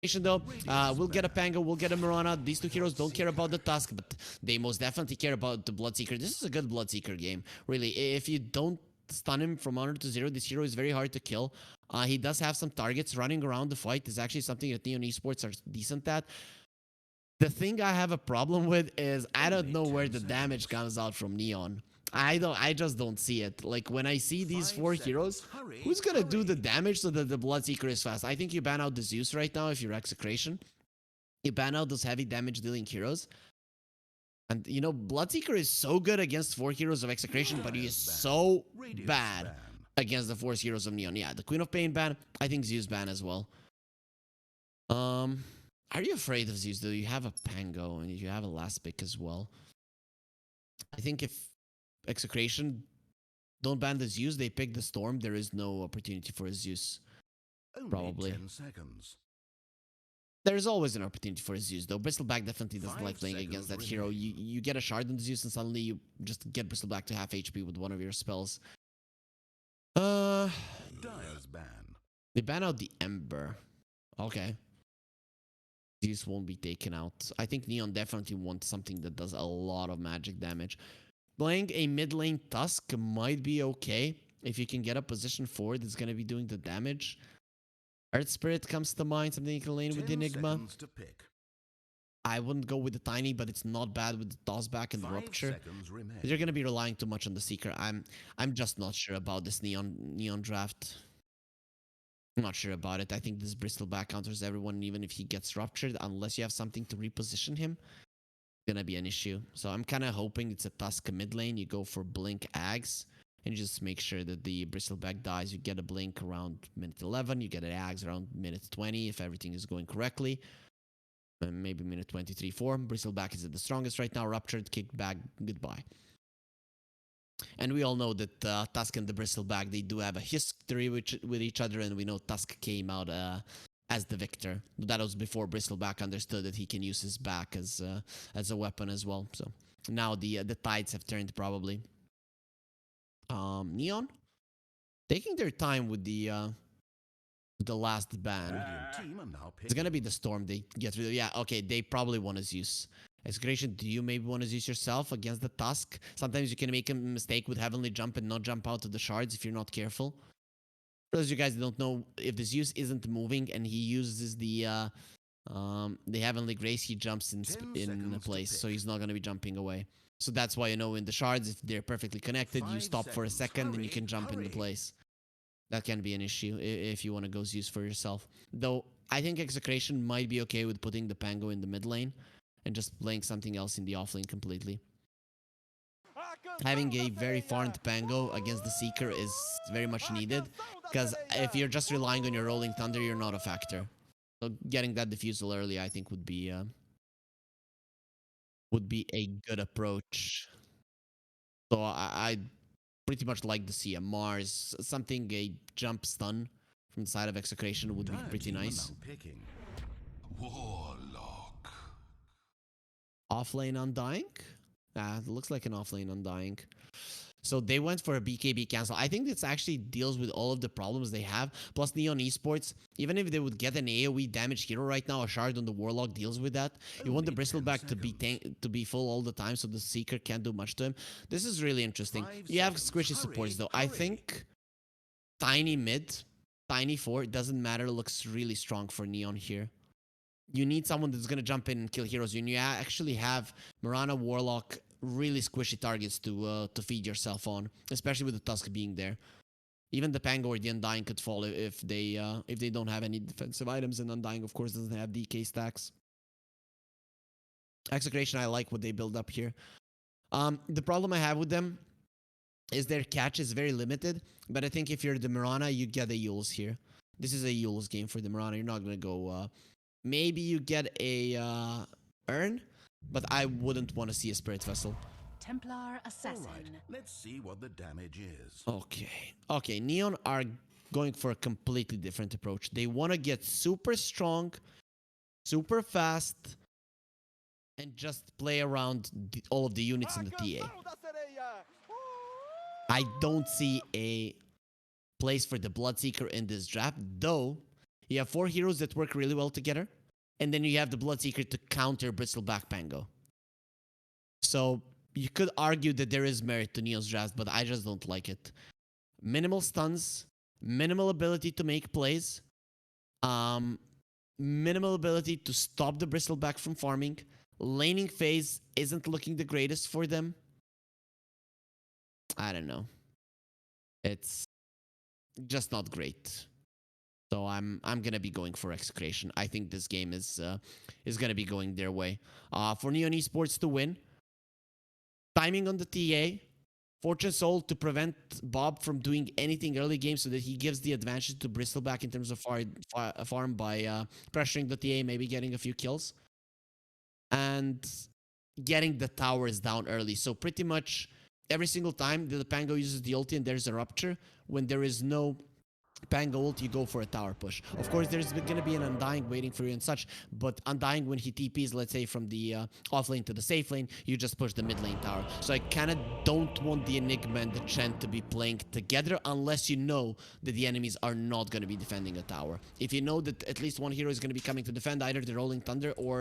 Though, we'll get a Pango, we'll get a Mirana. These two heroes don't care about the Tusk, but they most definitely care about the Bloodseeker. This is a good Bloodseeker game, really. If you don't stun him from 100 to 0, this hero is very hard to kill. He does have some targets. Running around the fight is actually something that Neon Esports are decent at. The thing I have a problem with is I don't know where the damage comes out from Neon. I just don't see it. Like when I see these four heroes, who's gonna do the damage so that the Bloodseeker is fast? I think you ban out the Zeus right now if you're Execration. You ban out those heavy damage dealing heroes. And you know, Bloodseeker is so good against 4 heroes of Execration, but he is so bad against the 4 heroes of Neon. Yeah, the Queen of Pain ban, I think Zeus ban as well. Are you afraid of Zeus though? You have a Pango and you have a last pick as well. I think if Execration don't ban the Zeus, they pick the Storm, there is no opportunity for a Zeus. Probably. 10 seconds. There's always an opportunity for a Zeus though. Bristleback definitely doesn't like playing against that hero. You get a shard on the Zeus and suddenly you just get Bristleback to half HP with one of your spells. Dyer's ban. They ban out the Ember. Okay. Zeus won't be taken out. I think Neon definitely wants something that does a lot of magic damage. Playing a mid lane Tusk might be okay if you can get a position forward that's going to be doing the damage. Earth Spirit comes to mind, something you can lane with Enigma. I wouldn't go with the Tiny, but it's not bad with the Tossback and the Rupture. You're going to be relying too much on the Seeker. I'm just not sure about this Neon draft. I'm not sure about it. I think this Bristleback counters everyone, even if he gets Ruptured, unless you have something to reposition him. It's gonna be an issue. So I'm kind of hoping it's a Tusk mid lane. You go for Blink Ags, and you just make sure that the Bristleback dies. You get a Blink around minute 11. You get an Ags around minute 20 if everything is going correctly. And maybe minute 23, 4. Bristleback is at the strongest right now. Ruptured, kicked back, goodbye. And we all know that Tusk and the Bristleback, they do have a history with each other, and we know Tusk came out as the victor. That was before Bristleback understood that he can use his back as a weapon as well. So now the tides have turned probably. Neon taking their time with the last ban. It's gonna be the Storm they get rid of. Yeah, okay, they probably want to Zeus. Execration, do you maybe want to Zeus yourself against the Tusk? Sometimes you can make a mistake with Heavenly Jump and not jump out of the shards if you're not careful. For those of you guys that don't know, if the Zeus isn't moving and he uses the Heavenly Grace, he jumps in place, so he's not going to be jumping away. So that's why, you know, in the shards, if they're perfectly connected, you stop for a second and you can jump into place. That can be an issue if you want to go Zeus for yourself. Though, I think Execration might be okay with putting the Pango in the mid lane and just playing something else in the off lane completely. Having a very farmed Pango against the Seeker is very much needed, because if you're just relying on your Rolling Thunder, you're not a factor. So getting that diffusal early, I think, would be a good approach. So I pretty much like to see a Mars, something, a jump stun from the side of Execration would be pretty nice. Warlock. Offlane Undying? It looks like an offlane Undying. So they went for a BKB cancel. I think this actually deals with all of the problems they have. Plus Neon Esports, even if they would get an AoE damage hero right now, a shard on the Warlock deals with that. You want the Bristleback to be full all the time so the Seeker can't do much to him. This is really interesting. You have squishy supports though. I think Tiny mid, Tiny 4, it doesn't matter, looks really strong for Neon here. You need someone that's going to jump in and kill heroes. You actually have Mirana, Warlock, really squishy targets to feed yourself on, especially with the Tusk being there. Even the Pango or the Undying could fall if they don't have any defensive items, and Undying, of course, doesn't have DK stacks. Execration, I like what they build up here. The problem I have with them is their catch is very limited, but I think if you're the Mirana, you get a Yules here. This is a Yules game for the Mirana. You're not going to go... maybe you get a urn, but I wouldn't want to see a Spirit Vessel. Templar Assassin. All right, let's see what the damage is. Okay, Neon are going for a completely different approach. They want to get super strong, super fast, and just play around all of the units in the TA. I don't see a place for the Bloodseeker in this draft, though. You have 4 heroes that work really well together, and then you have the Bloodseeker to counter Bristleback Pango. So you could argue that there is merit to Neon's draft, but I just don't like it. Minimal stuns, minimal ability to make plays, minimal ability to stop the Bristleback from farming. Laning phase isn't looking the greatest for them. I don't know. It's just not great. So I'm gonna be going for Execration. I think this game is gonna be going their way. For Neon Esports to win, timing on the TA, Fortune Soul to prevent Bob from doing anything early game, so that he gives the advantage to Bristleback in terms of farm by pressuring the TA, maybe getting a few kills, and getting the towers down early. So pretty much every single time the Pango uses the ulti and there's a rupture, when there is no Pango ult, you go for a tower push. Of course, there's going to be an Undying waiting for you and such, but Undying, when he TPs, let's say, from the off lane to the safe lane, you just push the mid lane tower. So I kind of don't want the Enigma and the Chen to be playing together unless you know that the enemies are not going to be defending a tower. If you know that at least one hero is going to be coming to defend either the Rolling Thunder or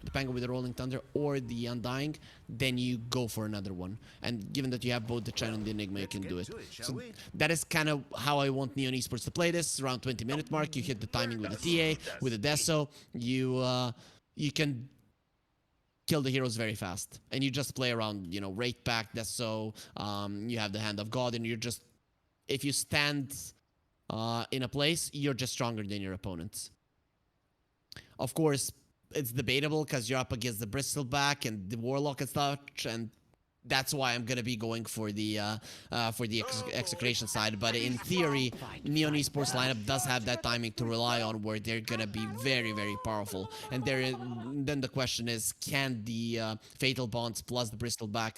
the Pango with the Rolling Thunder or the Undying, then you go for another one. And given that you have both the Chen and the Enigma, you can do it. So that is kind of how I want Neon Esports to play this. Around 20-minute mark, you hit the timing with the TA, with the Deso, you can kill the heroes very fast, and you just play around, you know, rate back Deso. You have the Hand of God, and you're just, if you stand in a place, you're just stronger than your opponents. Of course, it's debatable because you're up against the Bristleback and the Warlock and such, and that's why I'm gonna be going for the Execration side. But in theory, Neon Esports lineup does have that timing to rely on, where they're gonna be very, very powerful. And then the question is, can the Fatal Bonds plus the Bristleback,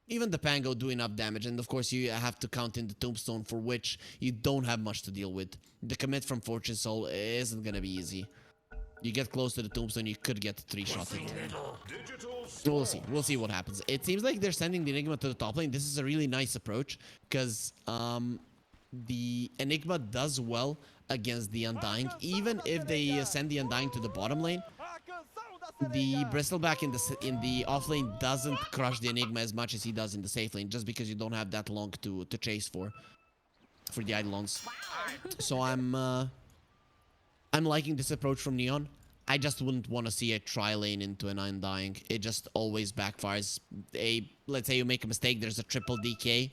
even the Pango, do enough damage? And of course, you have to count in the Tombstone, for which you don't have much to deal with. The commit from Fortune Soul isn't gonna be easy. You get close to the Tombstone, you could get 3-shotted. We'll see. We'll see what happens. It seems like they're sending the Enigma to the top lane. This is a really nice approach, because the Enigma does well against the Undying. Even if they send the Undying to the bottom lane, the Bristleback in the off lane doesn't crush the Enigma as much as he does in the safe lane, just because you don't have that long to chase for the Eidolons. So I'm liking this approach from Neon. I just wouldn't want to see a tri-lane into an Undying. It just always backfires. Let's say you make a mistake, there's a triple DK.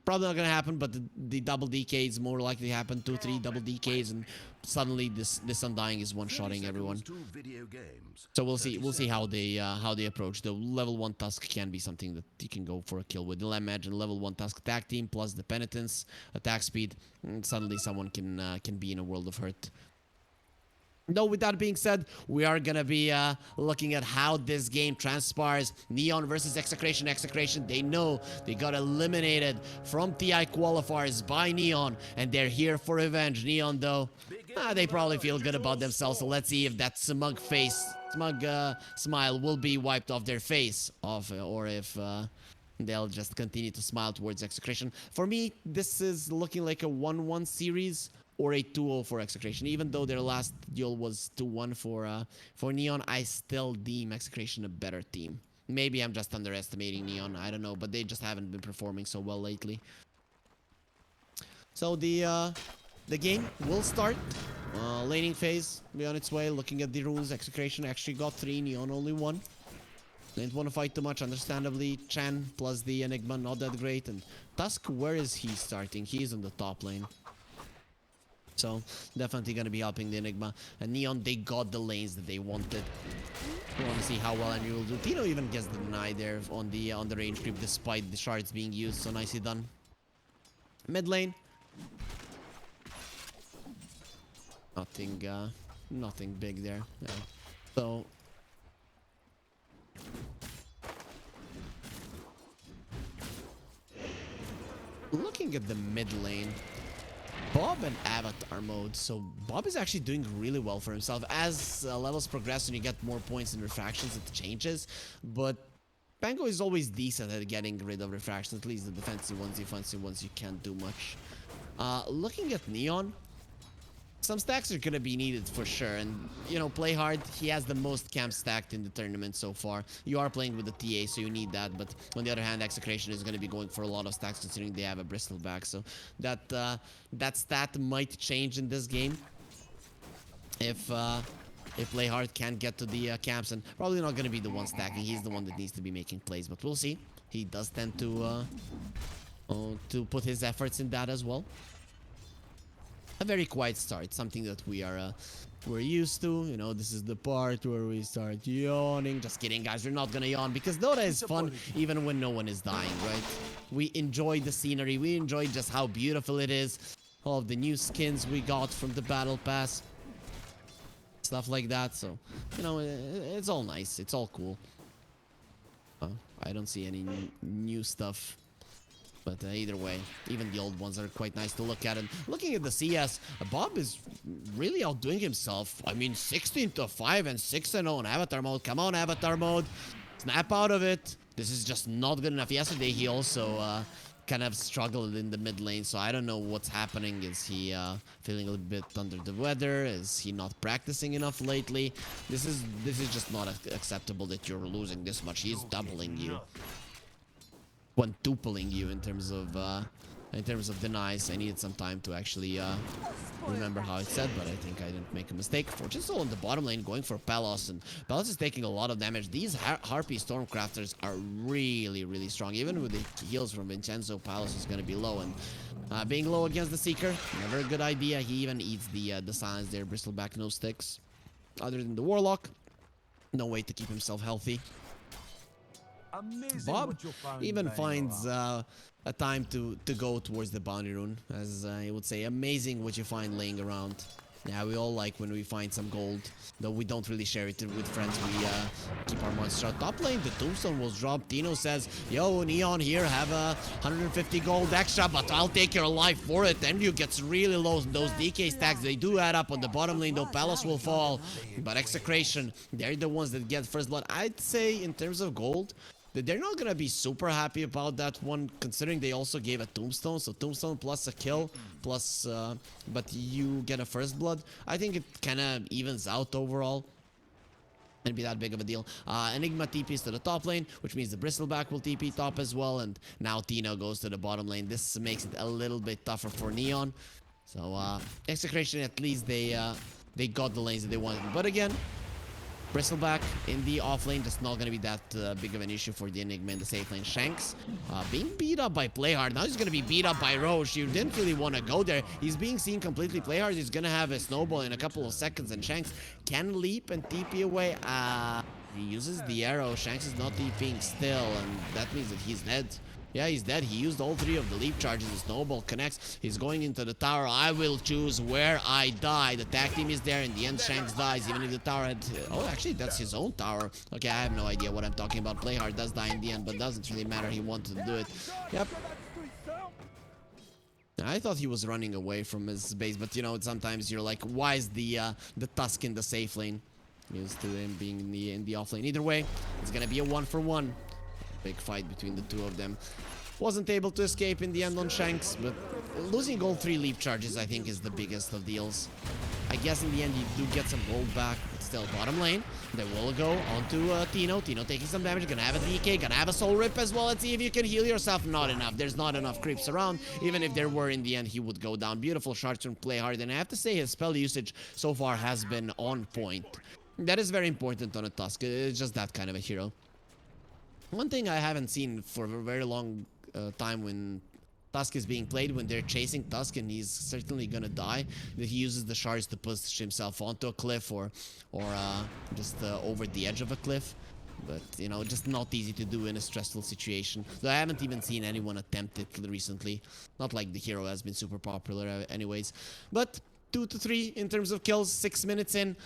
Probably not gonna happen, but the double DK is more likely to happen. 2-3 double DKs, and suddenly this Undying is one-shotting everyone. So we'll see how they approach. The level 1 Tusk can be something that you can go for a kill with. I imagine level 1 Tusk attack team plus the Penitence attack speed, and suddenly someone can be in a world of hurt. Though, with that being said, we are gonna be looking at how this game transpires. Neon versus Execration. Execration, they know they got eliminated from TI qualifiers by Neon, and they're here for revenge. Neon, though, they probably feel good about themselves, so let's see if that smug smile will be wiped off their face, or if they'll just continue to smile towards Execration. For me, this is looking like a 1-1 series, or a 2-0 for Execration. Even though their last duel was 2-1 for Neon, I still deem Execration a better team. Maybe I'm just underestimating Neon, I don't know, but they just haven't been performing so well lately. So the game will start. Laning phase be on its way. Looking at the runes, Execration actually got 3, Neon only 1. Didn't want to fight too much, understandably. Chan plus the Enigma, not that great. And Tusk, where is he starting? He's on the top lane. So definitely going to be helping the Enigma. And Neon, they got the lanes that they wanted. We want to see how well Henry will do. Tino even gets the deny there on the range creep, despite the shards being used. So nicely done. Mid lane. Nothing big there. Yeah. So looking at the mid lane, Bob and Avatar mode. So Bob is actually doing really well for himself. As levels progress and you get more points in refractions, it changes. But Pango is always decent at getting rid of refractions. At least the defensive ones, you can't do much. Looking at Neon, some stacks are gonna be needed for sure, and you know, play hard. He has the most camps stacked in the tournament so far. You are playing with the TA, so you need that. But on the other hand, Execration is gonna be going for a lot of stacks, considering they have a bristleback. So that stat might change in this game if play hard can't get to the camps, and probably not gonna be the one stacking. He's the one that needs to be making plays, but we'll see. He does tend to put his efforts in that as well. A very quiet start, something that we're used to. You know, this is the part where we start yawning. Just kidding, guys. We're not gonna yawn because Dota is fun even when no one is dying, right? We enjoy the scenery. We enjoy just how beautiful it is. All of the new skins we got from the battle pass, stuff like that. So, you know, it's all nice. It's all cool. I don't see any new stuff. But either way, even the old ones are quite nice to look at. And looking at the CS, Bob is really outdoing himself. I mean, 16-5 and 6-0 in Avatar mode. Come on, Avatar mode. Snap out of it. This is just not good enough. Yesterday, he also kind of struggled in the mid lane. So I don't know what's happening. Is he feeling a little bit under the weather? Is he not practicing enough lately? This is just not acceptable that you're losing this much. He's doubling you. Quintupling you in terms of denies. I needed some time to actually remember how it's said, but I think I didn't make a mistake. Fortune Soul in the bottom lane going for Palos, and Palos is taking a lot of damage. These Harpy Stormcrafters are really, really strong. Even with the heals from Vincenzo, Palos is going to be low, and being low against the Seeker, never a good idea. He even eats the silence there. Bristleback, no sticks. Other than the Warlock, no way to keep himself healthy. Bob even finds a time to go towards the bounty rune, as I would say. Amazing what you find laying around. Yeah, we all like when we find some gold, though we don't really share it with friends. We keep our monster out. Top lane, the tombstone was dropped. Tino says, yo, Neon here, have 150 gold extra, but I'll take your life for it. And you gets really low. Those DK stacks, they do add up on the bottom lane, though. Palace will fall. But Execration, they're the ones that get first blood. I'd say in terms of gold, they're not gonna be super happy about that one, considering they also gave a tombstone. So tombstone plus a kill, plus but you get a first blood. I think it kind of evens out overall. It'd be that big of a deal. Enigma TPs to the top lane, which means the Bristleback will TP top as well. And now Tino goes to the bottom lane. This makes it a little bit tougher for Neon. So Execration, at least they got the lanes that they wanted. But again, Bristleback in the off lane, just not going to be that big of an issue for the Enigma in the safe lane. Shanks being beat up by Playhard. Now he's going to be beat up by Roche. You didn't really want to go there. He's being seen completely. Playhard is going to have a snowball in a couple of seconds, and Shanks can leap and TP away. He uses the arrow. Shanks is not TPing still, and that means that he's dead. Yeah, he's dead. He used all three of the leap charges. The snowball connects. He's going into the tower. I will choose where I die. The tag team is there. In the end, Shanks dies. Even if the tower had... Oh, actually, that's his own tower. Okay, I have no idea what I'm talking about. Playhard does die in the end, but doesn't really matter. He wanted to do it. Yep. I thought he was running away from his base, but you know, sometimes you're like, why is the Tusk in the safe lane? Used to him being in the off lane. Either way, it's gonna be a 1-for-1. Big fight between the two of them. Wasn't able to escape in the end on Shanks, but losing all 3 leap charges, I think, is the biggest of deals. I guess in the end you do get some gold back, but still bottom lane. They will go onto Tino. Tino taking some damage, gonna have a DK, gonna have a soul rip as well. Let's see if you can heal yourself. Not enough. There's not enough creeps around. Even if there were, in the end, he would go down. Beautiful shards from Playhard, and I have to say his spell usage so far has been on point. That is very important on a Tusk. It's just that kind of a hero. One thing I haven't seen for a very long time when Tusk is being played, when they're chasing Tusk and he's certainly gonna die, that he uses the shards to push himself onto a cliff or just over the edge of a cliff. But, you know, just not easy to do in a stressful situation. Though I haven't even seen anyone attempt it recently. Not like the hero has been super popular anyways. But 2 to 3 in terms of kills, 6 minutes in.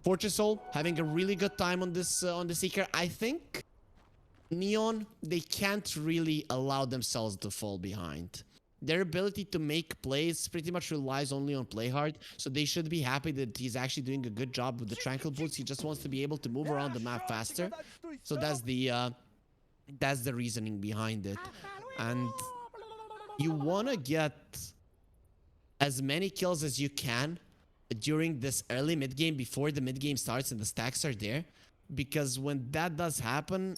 Fortress Soul having a really good time on this on the Seeker. I think Neon, they can't really allow themselves to fall behind. Their ability to make plays pretty much relies only on Playhard, so they should be happy that he's actually doing a good job with the Tranquil Boots. He just wants to be able to move around the map faster. So that's the reasoning behind it. And you want to get as many kills as you can during this early mid game before the mid game starts and the stacks are there, because when that does happen,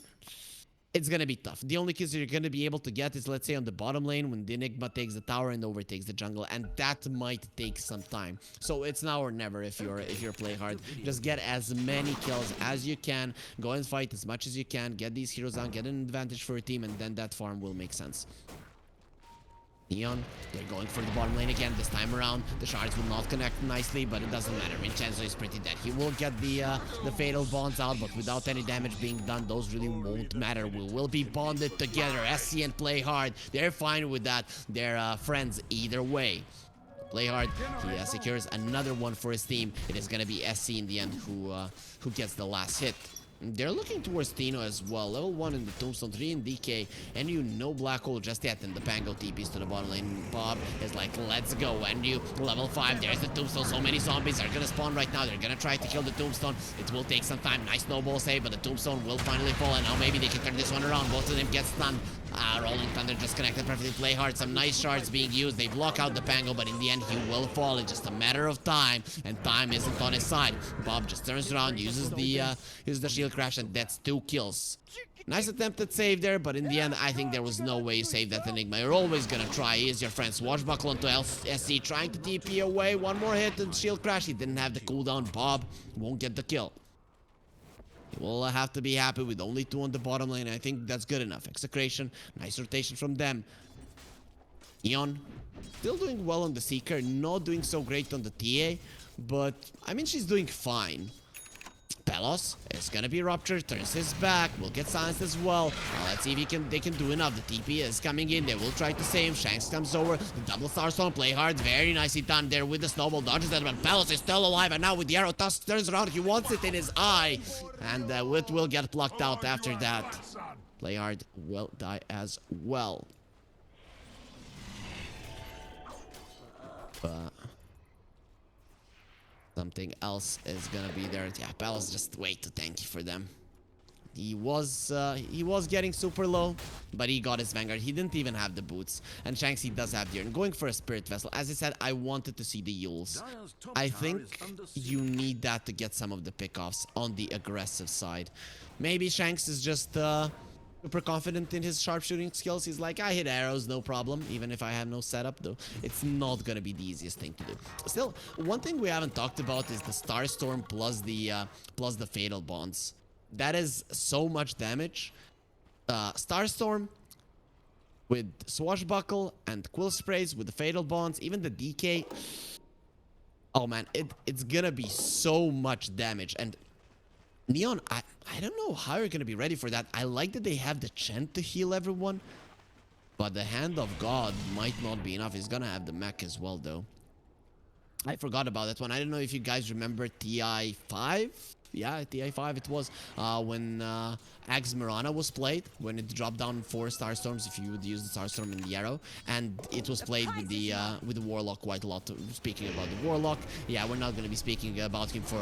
it's gonna be tough. The only kills you're gonna be able to get is, let's say, on the bottom lane when the Enigma takes the tower and overtakes the jungle, and that might take some time. So it's now or never if you're play hard. Just get as many kills as you can, go and fight as much as you can, get these heroes down, get an advantage for a team, and then that farm will make sense. Neon, they're going for the bottom lane again this time around. The shards will not connect nicely, but it doesn't matter. Vincenzo is pretty dead. He will get the fatal bonds out, but without any damage being done, those really won't matter. We will be bonded together. SC and Play Hard, they're fine with that. They're friends either way. Play Hard, he secures another one for his team. It is going to be SC in the end who gets the last hit. They're looking towards Tino as well. Level 1 in the Tombstone, 3 in DK, and you know Black Hole just yet. And the Pango TPs to the bottom lane. Bob is like, let's go. And you, level 5, there's the Tombstone. So many zombies are gonna spawn right now. They're gonna try to kill the Tombstone. It will take some time. Nice snowball save, but the Tombstone will finally fall. And now maybe they can turn this one around. Both of them get stunned. Rolling Thunder just connected perfectly. Play Hard, some nice shards being used. They block out the Pango, but in the end, he will fall. It's just a matter of time, and time isn't on his side. Bob just turns around, uses the shield crash, and that's 2 kills. Nice attempted save there, but in the end, I think there was no way you save that Enigma. You're always gonna try. Here's your friend Swashbuckle onto SC, trying to TP away. One more hit and shield crash. He didn't have the cooldown. Bob won't get the kill. We'll have to be happy with only 2 on the bottom lane. I think that's good enough. Execration, nice rotation from them. Neon, still doing well on the Seeker, not doing so great on the TA, but I mean, she's doing fine. Pelos is gonna be ruptured, turns his back, will get silenced as well. Let's see if they can do enough. The TP is coming in, they will try to save. Shanks comes over, the double Starstone, Play Hard, very nicely done there with the snowball, dodges that, but Pelos is still alive, and now with the arrow, Tusk turns around, he wants it in his eye, and it will get plucked out after that. Play Hard will die as well. Something else is gonna be there. Yeah, Pelos just way too tanky for them. He was getting super low, but he got his Vanguard. He didn't even have the boots. And Shanks, he does have the Urn. Going for a Spirit Vessel. As I said, I wanted to see the Yules. I think you need that to get some of the pickoffs on the aggressive side. Maybe Shanks is just super confident in his sharpshooting skills. He's like, I hit arrows, no problem, even if I have no setup, though. It's not gonna be the easiest thing to do. Still, one thing we haven't talked about is the Starstorm plus the Fatal Bonds. That is so much damage. Starstorm with Swashbuckle and Quill Sprays with the Fatal Bonds, even the DK. Oh man, it's gonna be so much damage. And Neon, I don't know how you're gonna be ready for that. I like that they have the Chant to heal everyone, but the Hand of God might not be enough. He's gonna have the mech as well, though. I forgot about that one. I don't know if you guys remember TI5. Yeah, TI5 it was when Axe Mirana was played, when it dropped down 4 Starstorms if you would use the Starstorm and the arrow, and it was played with the Warlock quite a lot. Speaking about the Warlock, yeah, we're not going to be speaking about him for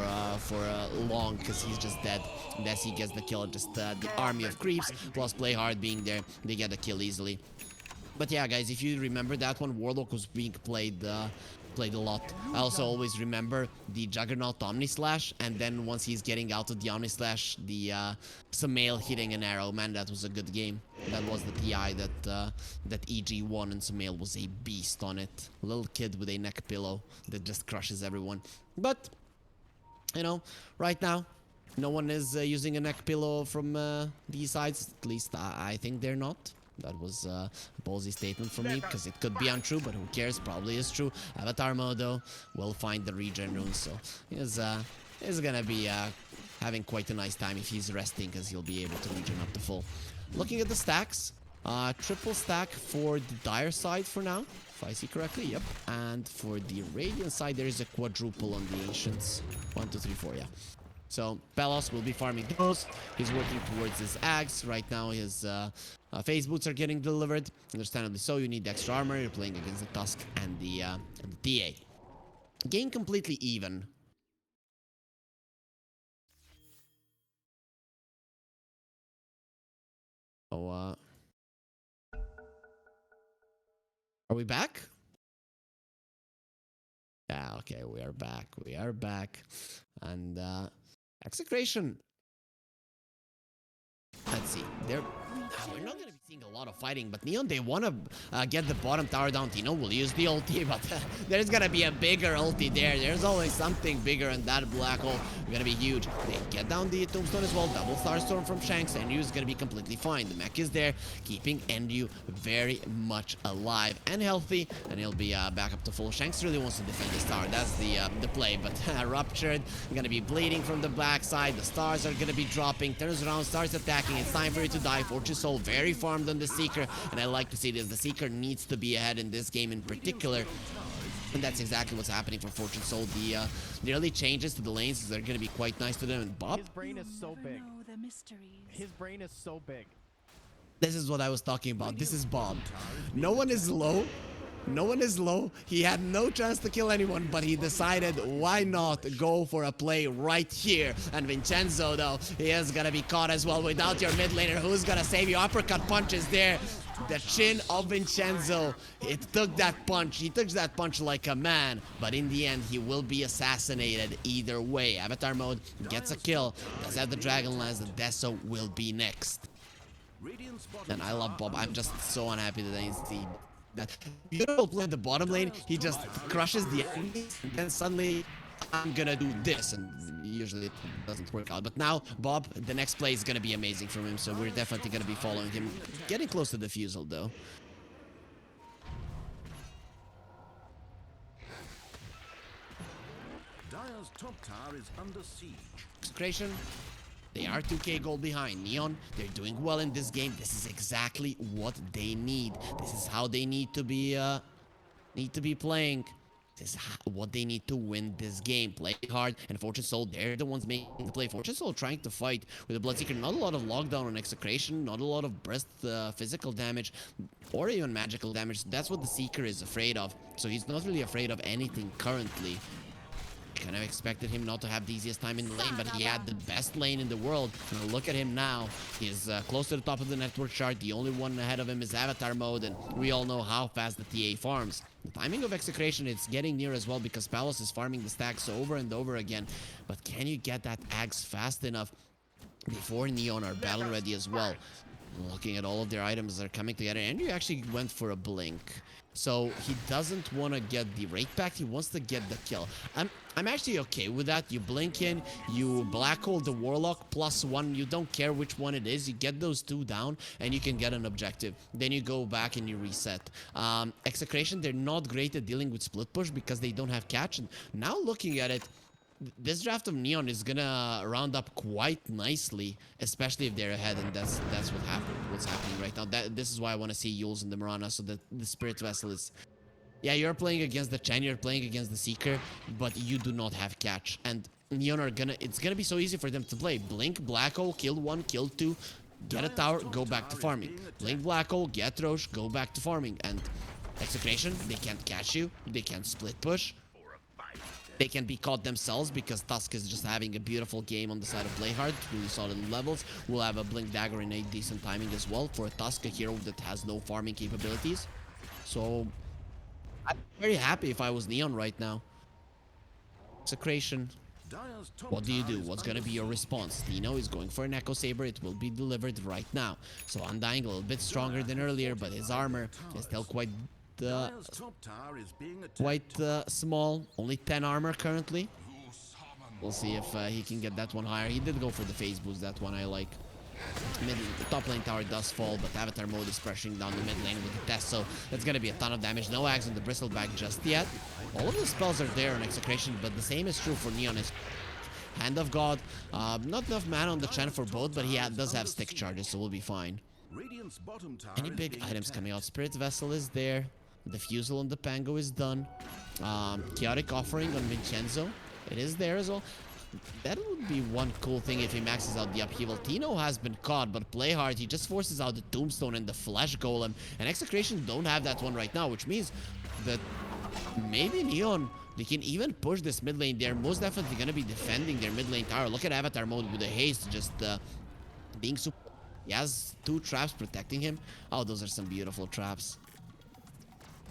long, because he's just dead. And as he gets the kill, just the army of creeps plus Play Hard being there, they get the kill easily. But yeah, guys, if you remember that one, Warlock was being played a lot. I also always remember the Juggernaut Omni Slash, and then once he's getting out of the Omni Slash, the Sumail hitting an arrow. Man, that was a good game. That was the TI that EG won, and Sumail was a beast on it. A little kid with a neck pillow that just crushes everyone. But, you know, right now, no one is using a neck pillow from these sides. At least I think they're not. That was a ballsy statement from me, because it could be untrue, but who cares? Probably is true. Avatar mode, though, will find the regen runes, so he's gonna be having quite a nice time if he's resting, because he'll be able to regen up to full. Looking at the stacks, triple stack for the Dire side for now, if I see correctly, yep. And for the Radiant side, there is a quadruple on the Ancients. 1, 2, 3, 4, yeah. So, Pelos will be farming those. He's working towards his Axe. Right now, his phase boots are getting delivered. Understandably so, you need extra armor. You're playing against the Tusk and the TA. Game completely even. Oh, are we back? Yeah, okay, we are back. We are back. And Execration. Let's see. We're not going to be seeing a lot of fighting, but Neon, they want to get the bottom tower down. Tino will use the ulti, but there's going to be a bigger ulti there. There's always something bigger, and that black hole is going to be huge. They get down the tombstone as well. Double Starstorm from Shanks. NU is going to be completely fine. The mech is there, keeping NU very much alive and healthy, and he'll be back up to full. Shanks really wants to defend this tower. That's the play, but Ruptured, going to be bleeding from the backside. The stars are going to be dropping. Turns around, starts attacking. It's time for it to die. Fortune Soul very farmed on the Seeker, and I like to see this. The Seeker needs to be ahead in this game in particular, and that's exactly what's happening for Fortune Soul. The early changes to the lanes, they're going to be quite nice to them. And Bob, His brain is so big. His brain is so big. this is what I was talking about. This is Bob. No one is low. No one is low. He had no chance to kill anyone, but he decided why not go for a play right here. And Vincenzo, though, he is gonna be caught as well. Without your mid laner, who's gonna save you? Uppercut punches there. The chin of Vincenzo, it took that punch. He took that punch like a man, but in the end, he will be assassinated either way. Avatar mode gets a kill. Does have the Dragon Lance. The Deso will be next. And I love Bob. I'm just so unhappy that I see that beautiful play in the bottom lane. He just crushes the enemies, and then suddenly I'm gonna do this, and usually it doesn't work out. But now Bob, the next play is gonna be amazing from him, so we're definitely gonna be following him. Getting close to the Fusel though. Dire's top tower is under siege. Execration. They are 2k gold behind. Neon, they're doing well in this game. This is exactly what they need. This is how they need to be playing. This is what they need to win this game. Play hard, and Fortune Soul, they're the ones making the play. Fortune Soul trying to fight with the Bloodseeker. Not a lot of lockdown on Execration, not a lot of burst physical damage, or even magical damage. That's what the Seeker is afraid of. So he's not really afraid of anything currently. Kind of expected him not to have the easiest time in the lane, but he had the best lane in the world. And look at him now. He's close to the top of the network chart. The only one ahead of him is Avatar mode, and we all know how fast the TA farms. The timing of Execration, it's getting near as well, because Palos is farming the stacks over and over again. But can you get that Axe fast enough before Neon are battle ready as well? Looking at all of their items that are coming together, and you actually went for a blink. So he doesn't want to get the rate back. He wants to get the kill. I'm actually okay with that. You blink in, you black hole the Warlock +1. You don't care which one it is. You get those two down, and you can get an objective. Then you go back and you reset. Execration, they're not great at dealing with split push because they don't have catch. And now looking at it, this draft of Neon is gonna round up quite nicely, especially if they're ahead, and that's what's happening right now. This is why I want to see Yules and the Mirana, so that the Spirit Vessel is... Yeah, you're playing against the Chen, you're playing against the Seeker, but you do not have catch. And Neon are gonna... It's gonna be so easy for them to play. Blink, Black Hole, kill 1, kill 2, get a tower, go back to farming. Blink, Black Hole, get Roche, go back to farming. And Execration, they can't catch you, they can't split push. They can be caught themselves because Tusk is just having a beautiful game on the side of Playhard. Really solid levels. We'll have a Blink Dagger in a decent timing as well for a Tusk, a hero that has no farming capabilities. So I'm very happy if I was Neon right now. Execration. What do you do? What's gonna be your response? Dino is going for an Echo Saber. It will be delivered right now. So Undying a little bit stronger than earlier, but his armor is still quite small. Only 10 armor currently. We'll see if he can get that one higher. He did go for the phase boost. That one I like. The top lane tower does fall, but Avatar mode is pressuring down the mid lane with the test, so that's gonna be a ton of damage. No Axe on the Bristleback just yet. All of the spells are there on Execration, but the same is true for Neon. Is Hand of God. Not enough mana on the Chen for both, but he does have stick charges, so we'll be fine. Any big items coming out? Spirit Vessel is there. The Fusel on the Pango is done. Chaotic Offering on Vincenzo. It is there as well. That would be one cool thing if he maxes out the upheaval. Tino has been caught, but play hard. He just forces out the Tombstone and the Flesh Golem. And Execration don't have that one right now, which means that maybe Neon, they can even push this mid lane. They're most definitely going to be defending their mid lane tower. Look at Avatar mode with the haste just being super... He has 2 traps protecting him. Oh, those are some beautiful traps.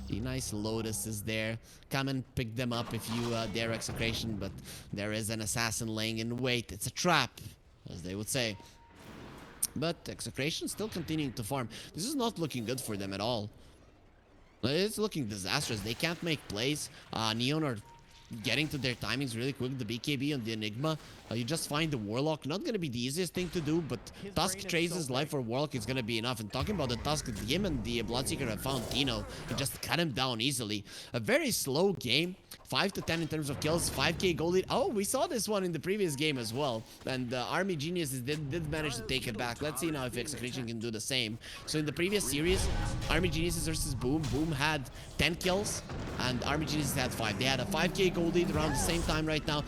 The nice Lotus is there. Come and pick them up if you dare Execration, but there is an assassin laying in wait. It's a trap, as they would say. But Execration still continuing to farm. This is not looking good for them at all. It's looking disastrous. They can't make plays. Neon are getting to their timings really quick. The BKB on the Enigma. You just find the Warlock. Not going to be the easiest thing to do, but Tusk traces life for Warlock is going to be enough. And talking about the Tusk, him and the Bloodseeker have found Tino to just cut him down easily. A very slow game. 5 to 10 in terms of kills. 5k gold lead. Oh, we saw this one in the previous game as well. And Army Geniuses did manage to take it back. Let's see now if Execration can do the same. So in the previous series, Army Geniuses versus Boom. Boom had 10 kills and Army Geniuses had 5. They had a 5k gold lead around the same time right now.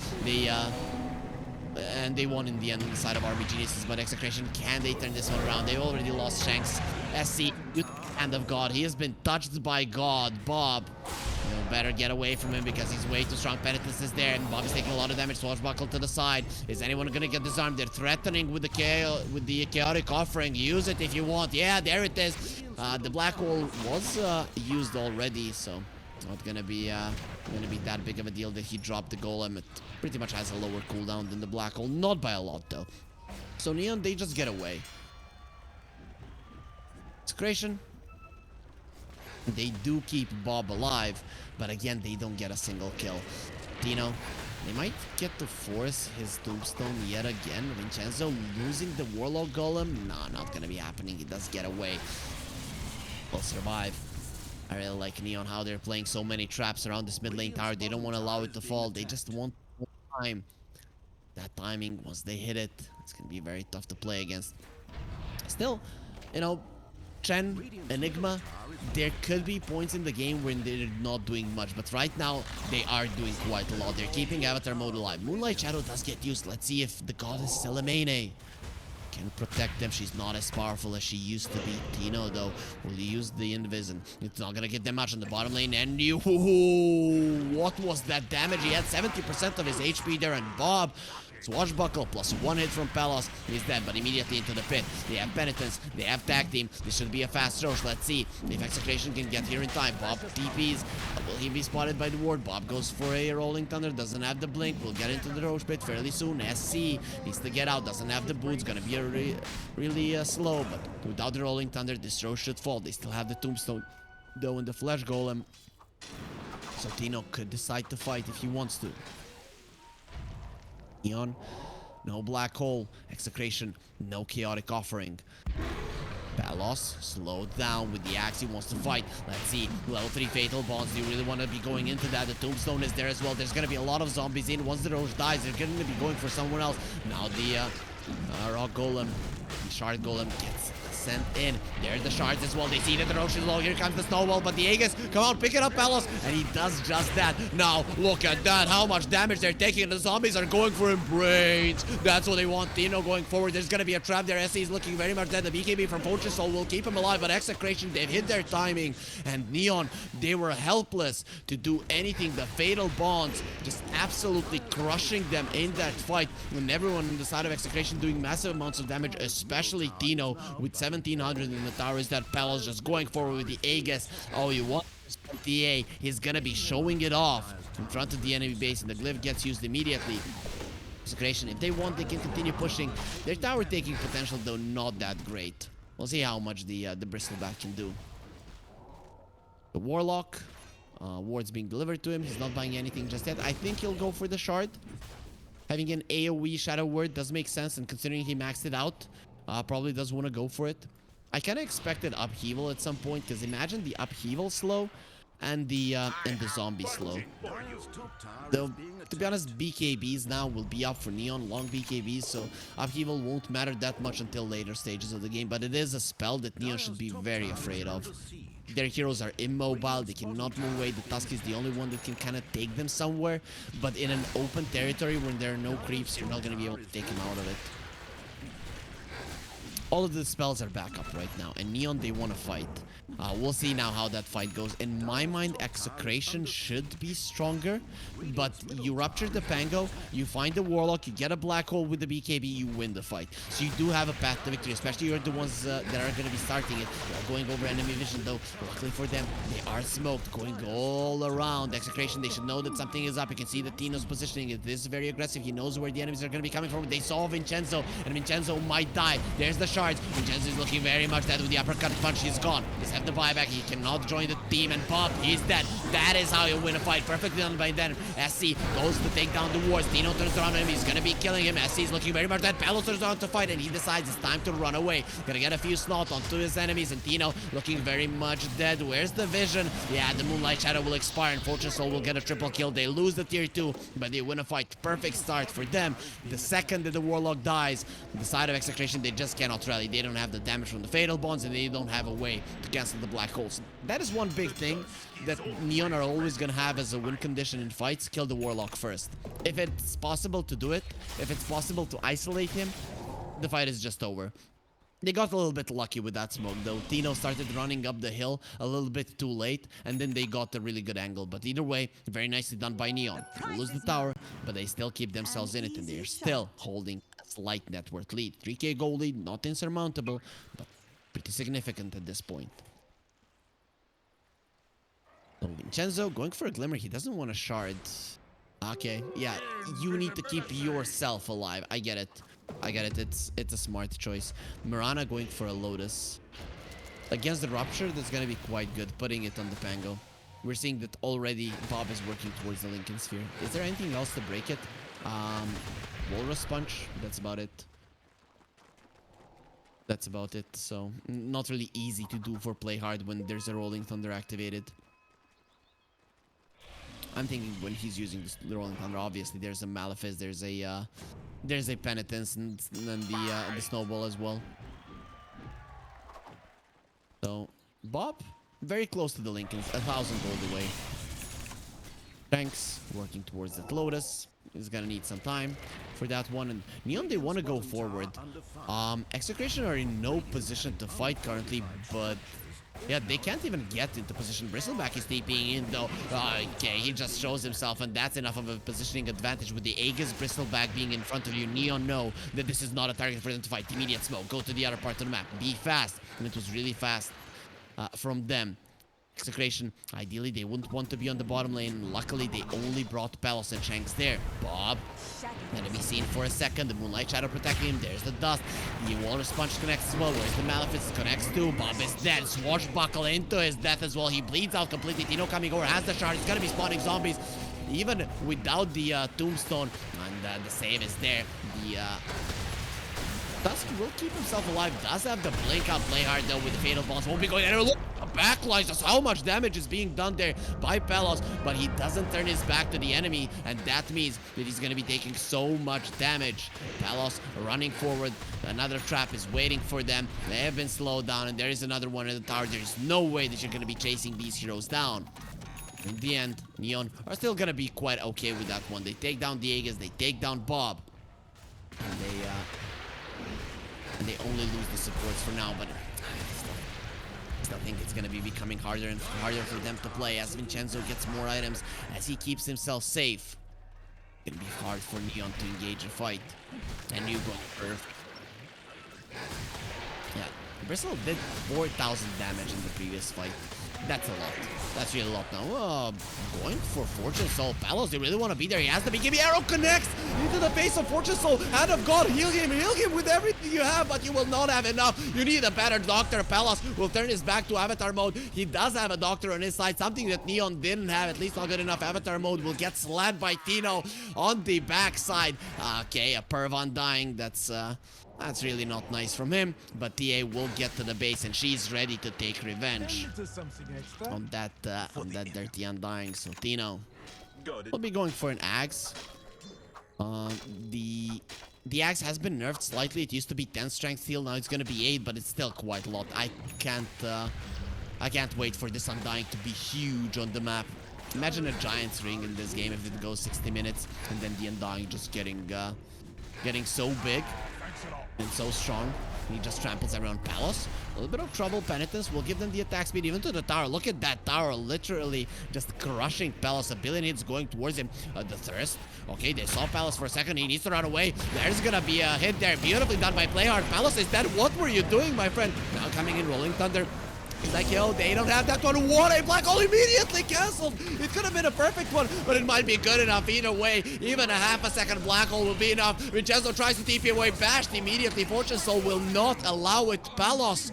And they won in the end on the side of Army Geniuses, but Execration, can they turn this one around? They already lost Shanks. SC, good hand of God. He has been touched by God. Bob, you better get away from him because he's way too strong. Penitence is there, and Bob is taking a lot of damage. Swashbuckle to the side. Is anyone gonna get disarmed? They're threatening with the chaotic offering. Use it if you want. Yeah, there it is. The black hole was used already, so not gonna be that big of a deal that he dropped the golem. It pretty much has a lower cooldown than the black hole, not by a lot though. So Neon, they just get away. Execration, they do keep Bob alive, but again they don't get a single kill. Tino, they might get to force his tombstone yet again. Vincenzo losing the Warlock golem, nah, not gonna be happening. He does get away. Will survive. I really like Neon, how they're playing so many traps around this mid lane tower. They don't want to allow it to fall. They just want time. That timing, once they hit it, it's going to be very tough to play against. Still, you know, Chen, Enigma, there could be points in the game when they're not doing much. But right now, they are doing quite a lot. They're keeping Avatar mode alive. Moonlight Shadow does get used. Let's see if the goddess Selemene can protect them. She's not as powerful as she used to be. Tino, though, will use the Invis, and it's not gonna get them much on the bottom lane. And you, what was that damage? He had 70% of his HP there, and Bob, Swashbuckle plus 1 hit from Palos. He's dead, but immediately into the pit. They have Penitence, they have Tag Team. This should be a fast rush. Let's see if Execration can get here in time. Bob TPs. Will he be spotted by the ward? Bob goes for a Rolling Thunder, doesn't have the blink. We'll get into the Roche pit fairly soon. SC needs to get out, doesn't have the boots. Gonna be a really slow, but without the Rolling Thunder, this Roche should fall. They still have the Tombstone, though, in the Flesh Golem. So Tino could decide to fight if he wants to. Neon, no black hole. Execration, no chaotic offering. Palos slowed down with the axe. He wants to fight. Let's see. Level 3 fatal bonds. Do you really want to be going into that? The tombstone is there as well. There's going to be a lot of zombies in. Once the Roche dies, they're going to be going for someone else. Now the rock golem, the shard golem gets sent in. There's the shards as well. They see that the Roche is low. Here comes the snowball, but the Aegis, come on, pick it up, Palos. And he does just that. Now, look at that. How much damage they're taking. The zombies are going for him. Brains. That's what they want. Tino going forward. There's going to be a trap there. SC is looking very much dead. The BKB from Poacher Soul will keep him alive, but Execration, they've hit their timing. And Neon, they were helpless to do anything. The fatal bonds just absolutely crushing them in that fight. And everyone on the side of Execration doing massive amounts of damage, especially Tino with 1700 in the tower. Is that Palos just going forward with the Aegis. Oh, you want this PTA? He's gonna be showing it off in front of the enemy base, and the glyph gets used immediately. Execration, if they want, they can continue pushing. Their tower taking potential, though, not that great. We'll see how much the Bristleback can do. The Warlock, ward's being delivered to him. He's not buying anything just yet. I think he'll go for the shard. Having an AoE Shadow Word does make sense, and considering he maxed it out, probably does want to go for it. I kind of expected upheaval at some point, because imagine the upheaval slow and the zombie slow. Though, to be honest, BKBs now will be up for Neon, long BKBs, so upheaval won't matter that much until later stages of the game, but it is a spell that Neon should be very afraid of. Their heroes are immobile, they cannot move away. The Tusk is the only one that can kind of take them somewhere, but in an open territory when there are no creeps, you're not going to be able to take him out of it. All of the spells are back up right now, and Neon, they want to fight. We'll see now how that fight goes. In my mind, Execration should be stronger, but you rupture the Pango, you find the Warlock, you get a Black Hole with the BKB, you win the fight. So you do have a path to victory, especially you're the ones that are going to be starting it. Going over enemy vision, though. Luckily for them, they are smoked, going all around. Execration, they should know that something is up. You can see that Tino's positioning it. This is very aggressive. He knows where the enemies are going to be coming from. They saw Vincenzo, and Vincenzo might die. There's the shards. Vincenzo is looking very much dead with the uppercut punch. He's gone. He's have the buyback. He cannot join the team, and Bob, he's dead. That is how you win a fight. Perfectly done by then. SC goes to take down the Wars. Tino turns around him. He's going to be killing him. SC is looking very much dead. Palos turns around to fight, and he decides it's time to run away. Gonna get a few snot onto his enemies, and Tino looking very much dead. Where's the vision? Yeah, the Moonlight Shadow will expire, and Fortune Soul will get a triple kill. They lose the tier 2, but they win a fight. Perfect start for them. The second that the Warlock dies, the side of Execration, they just cannot rally. They don't have the damage from the Fatal Bonds, and they don't have a way to cancel the Black Holes. That is one big thing that Neon are always gonna have as a win condition in fights. Kill the Warlock first. If it's possible to do it, if it's possible to isolate him, the fight is just over. They got a little bit lucky with that smoke, though. Tino started running up the hill a little bit too late, and then they got a really good angle. But either way, very nicely done by Neon. They lose the tower, but they still keep themselves in it, and they're still holding a slight net worth lead. 3k gold lead, not insurmountable, but pretty significant at this point. So Vincenzo going for a Glimmer. He doesn't want a shard. Okay, yeah, you need to keep yourself alive. I get it. I get it. It's a smart choice. Mirana going for a Lotus. Against the Rupture, that's going to be quite good. Putting it on the Pango. We're seeing that already Bob is working towards the Lincoln Sphere. Is there anything else to break it? Walrus Punch. That's about it. That's about it. So, not really easy to do for Play Hard when there's a Rolling Thunder activated. I'm thinking when he's using the Rolling Thunder, obviously there's a Malefice, there's a Penitence, and then the Snowball as well. So Bob very close to the Lincolns, 1,000 gold away. Shanks working towards that Lotus. He's gonna need some time for that one. And Neon, they want to go forward. Execration are in no position to fight currently, but yeah, they can't even get into position. Bristleback is TPing in though. Okay, he just shows himself, and that's enough of a positioning advantage with the Aegis Bristleback being in front of you. Neon know that this is not a target for them to fight. Immediate smoke. Go to the other part of the map. Be fast. And it was really fast from them. Execration, ideally they wouldn't want to be on the bottom lane. Luckily they only brought Palos and Shanks there. Bob, enemy seen for a second. The Moonlight Shadow protecting him. There's the dust. The Walrus Punch connects as well. Where's the Malefice? Connects too. Bob is dead. Swashbuckle into his death as well. He bleeds out completely. Tino coming over, has the shard. He's gonna be spawning zombies even without the tombstone. And the save is there. The Dusk will keep himself alive. Does have the blink out. Play hard though with the Fatal Balls. Won't be going anywhere. Look, a backline. Just how much damage is being done there by Palos. But he doesn't turn his back to the enemy. And that means that he's going to be taking so much damage. Palos running forward. Another trap is waiting for them. They have been slowed down. And there is another one in the tower. There's no way that you're going to be chasing these heroes down. In the end, Neon are still going to be quite okay with that one. They take down the Aegis. They take down Bob. And they only lose the supports for now, but I still think it's going to be becoming harder and harder for them to play as Vincenzo gets more items, as he keeps himself safe. It's going to be hard for Neon to engage a fight. And you go for... Yeah, Bristle did 4,000 damage in the previous fight. That's a lot. That's really a lot now. Going for Fortune Soul. Palos, they really want to be there. He has the BKB. Arrow connects into the face of Fortune Soul. Hand of God, heal him with everything you have, but you will not have enough. You need a better doctor. Palos will turn his back to Avatar mode. He does have a doctor on his side, something that Neon didn't have, at least not good enough. Avatar mode will get slammed by Tino on the backside. Okay, a Perv undying. That's really not nice from him, but TA will get to the base and she's ready to take revenge on that dirty undying. So Tino will be going for an axe. The axe has been nerfed slightly. It used to be 10 strength heal, now it's gonna be 8, but it's still quite a lot. I can't wait for this undying to be huge on the map. Imagine a Giant's Ring in this game if it goes 60 minutes and then the undying just getting so big. And so strong. He just tramples everyone. Palos, a little bit of trouble. Penitence will give them the attack speed even to the tower. Look at that tower literally just crushing Palos. A billion hits going towards him. The Thirst. Okay, they saw Palos for a second. He needs to run away. There's gonna be a hit there. Beautifully done by Playhard. Palos is dead. What were you doing, my friend? Now coming in, Rolling Thunder. He's like, yo, they don't have that one. What a black hole immediately canceled. It could have been a perfect one, but it might be good enough either way. Even a half a second black hole will be enough. Vincenzo tries to TP away, bashed immediately. Fortune Soul will not allow it. Palos,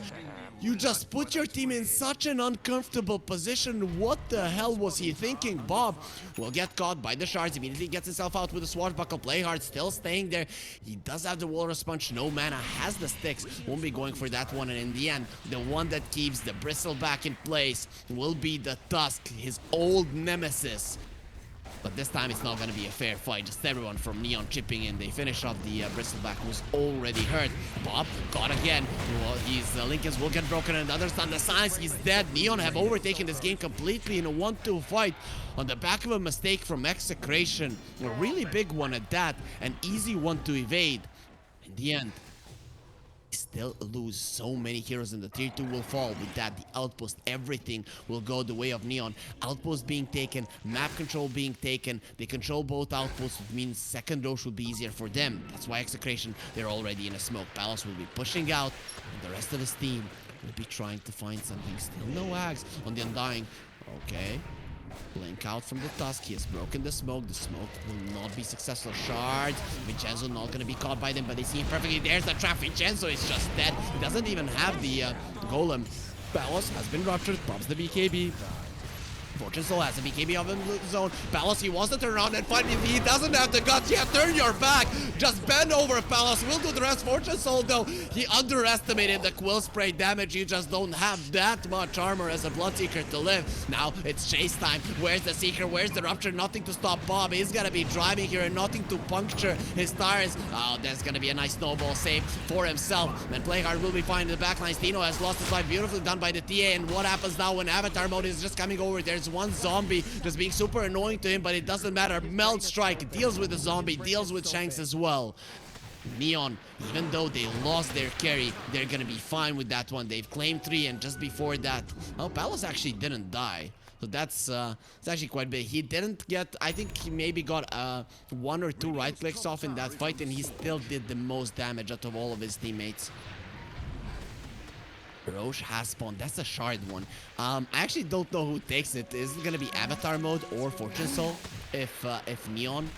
you just put your team in such an uncomfortable position. What the hell was he thinking? Bob will get caught by the shards. Immediately gets himself out with a swashbuckle. Playhard still staying there. He does have the Walrus Punch. No mana. Has the sticks. Won't be going for that one. And in the end, the one that keeps the Bristle back in place will be the Tusk, his old nemesis. But this time it's not going to be a fair fight. Just everyone from Neon chipping in. They finish off the Bristleback, who's already hurt. Bob caught again. Well, his Lincolns will get broken and understand the signs. He's dead. Neon have overtaken this game completely in a 1-2 fight on the back of a mistake from Execration. A really big one at that. An easy one to evade. In the end, still lose so many heroes, and the tier 2 will fall. With that, the outpost, everything will go the way of Neon. Outpost being taken, map control being taken. They control both outposts, which means second Roche will be easier for them. That's why Execration, they're already in a smoke. Palos will be pushing out, and the rest of his team will be trying to find something. Still no Ags on the Undying. Okay. Blink out from the Tusk. He has broken the smoke. The smoke will not be successful. Shards. Vincenzo not going to be caught by them, but they see him perfectly. There's the trap. Vincenzo is just dead. He doesn't even have the golem. Palos has been ruptured. Pops the BKB. Fortune Soul has a BKB of his own. Palos, he wants to turn around and fight. If he doesn't have the guts, yeah, turn your back. Just bend over, Palos. We'll do the rest. Fortune Soul, though, he underestimated the Quill Spray damage. You just don't have that much armor as a Bloodseeker to live. Now it's chase time. Where's the Seeker? Where's the Rupture? Nothing to stop Bob. He's gonna be driving here and nothing to puncture his tires. Oh, there's gonna be a nice snowball save for himself. And Playhard will be fine in the backline. Stino has lost his life. Beautifully done by the TA. And what happens now when Avatar mode is just coming over? There's one zombie just being super annoying to him, but it doesn't matter. Melt Strike deals with the zombie, deals with Shanks as well. Neon, even though they lost their carry, they're gonna be fine with that one. They've claimed 3, and just before that, oh, Palos actually didn't die. So that's it's actually quite big. He didn't get, I think he maybe got 1 or 2 right clicks off in that fight, and he still did the most damage out of all of his teammates. Roche has spawned. That's a shard one. I actually don't know who takes it. Is it gonna be Avatar mode or Fortune Soul? If Neon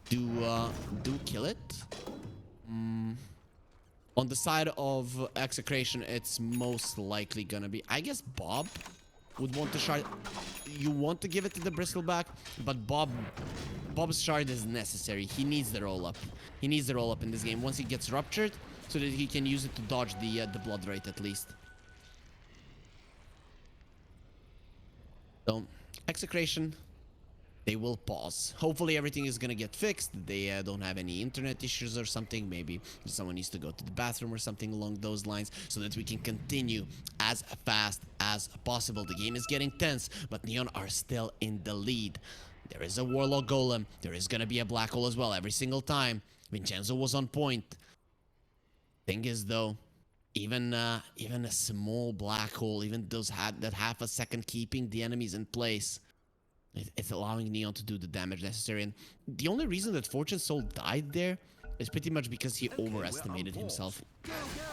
do kill it. On the side of Execration, it's most likely gonna be, I guess, Bob would want to shard. You want to give it to the Bristleback, but Bob's shard is necessary. He needs the roll up. He needs the roll up in this game once he gets ruptured, so that he can use it to dodge the blood rate at least. So, Execration, they will pause. Hopefully everything is gonna get fixed. They don't have any internet issues or something. Maybe someone needs to go to the bathroom or something along those lines, so that we can continue as fast as possible. The game is getting tense, but Neon are still in the lead. There is a Warlock Golem. There is gonna be a Black Hole as well every single time. Vincenzo was on point. Thing is, though, even a small black hole, even those that half a second keeping the enemies in place, it's allowing Neon to do the damage necessary. And the only reason that Fortune Soul died there is pretty much because he overestimated himself.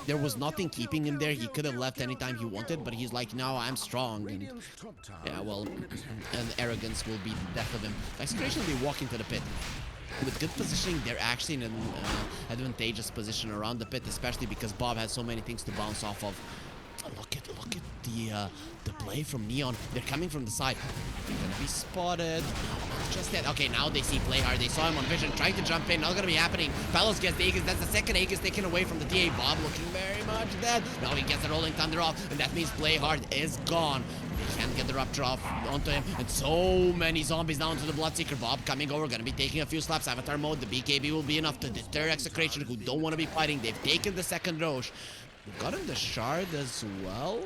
There was nothing keeping him there. He could have left anytime he wanted, but he's like, no, I'm strong. And yeah, well, and arrogance will be the death of him. Execration, they walk into the pit. With good positioning, they're actually in an advantageous position around the pit, especially because Bob has so many things to bounce off of. Look at the play from Neon. They're coming from the side. They're gonna be spotted. Just yet. Okay, now they see Playhard. They saw him on vision, trying to jump in. Not gonna be happening. Palos gets the Aegis. That's the second Aegis taken away from the TA. Bob looking very much dead. Now he gets the Rolling Thunder off, and that means Playhard is gone. They can't get the Rupture off onto him. And so many zombies down to the Bloodseeker. Bob coming over, gonna be taking a few slaps. Avatar mode. The BKB will be enough to deter Execration, who don't want to be fighting. They've taken the second Roche. Got him the shard as well.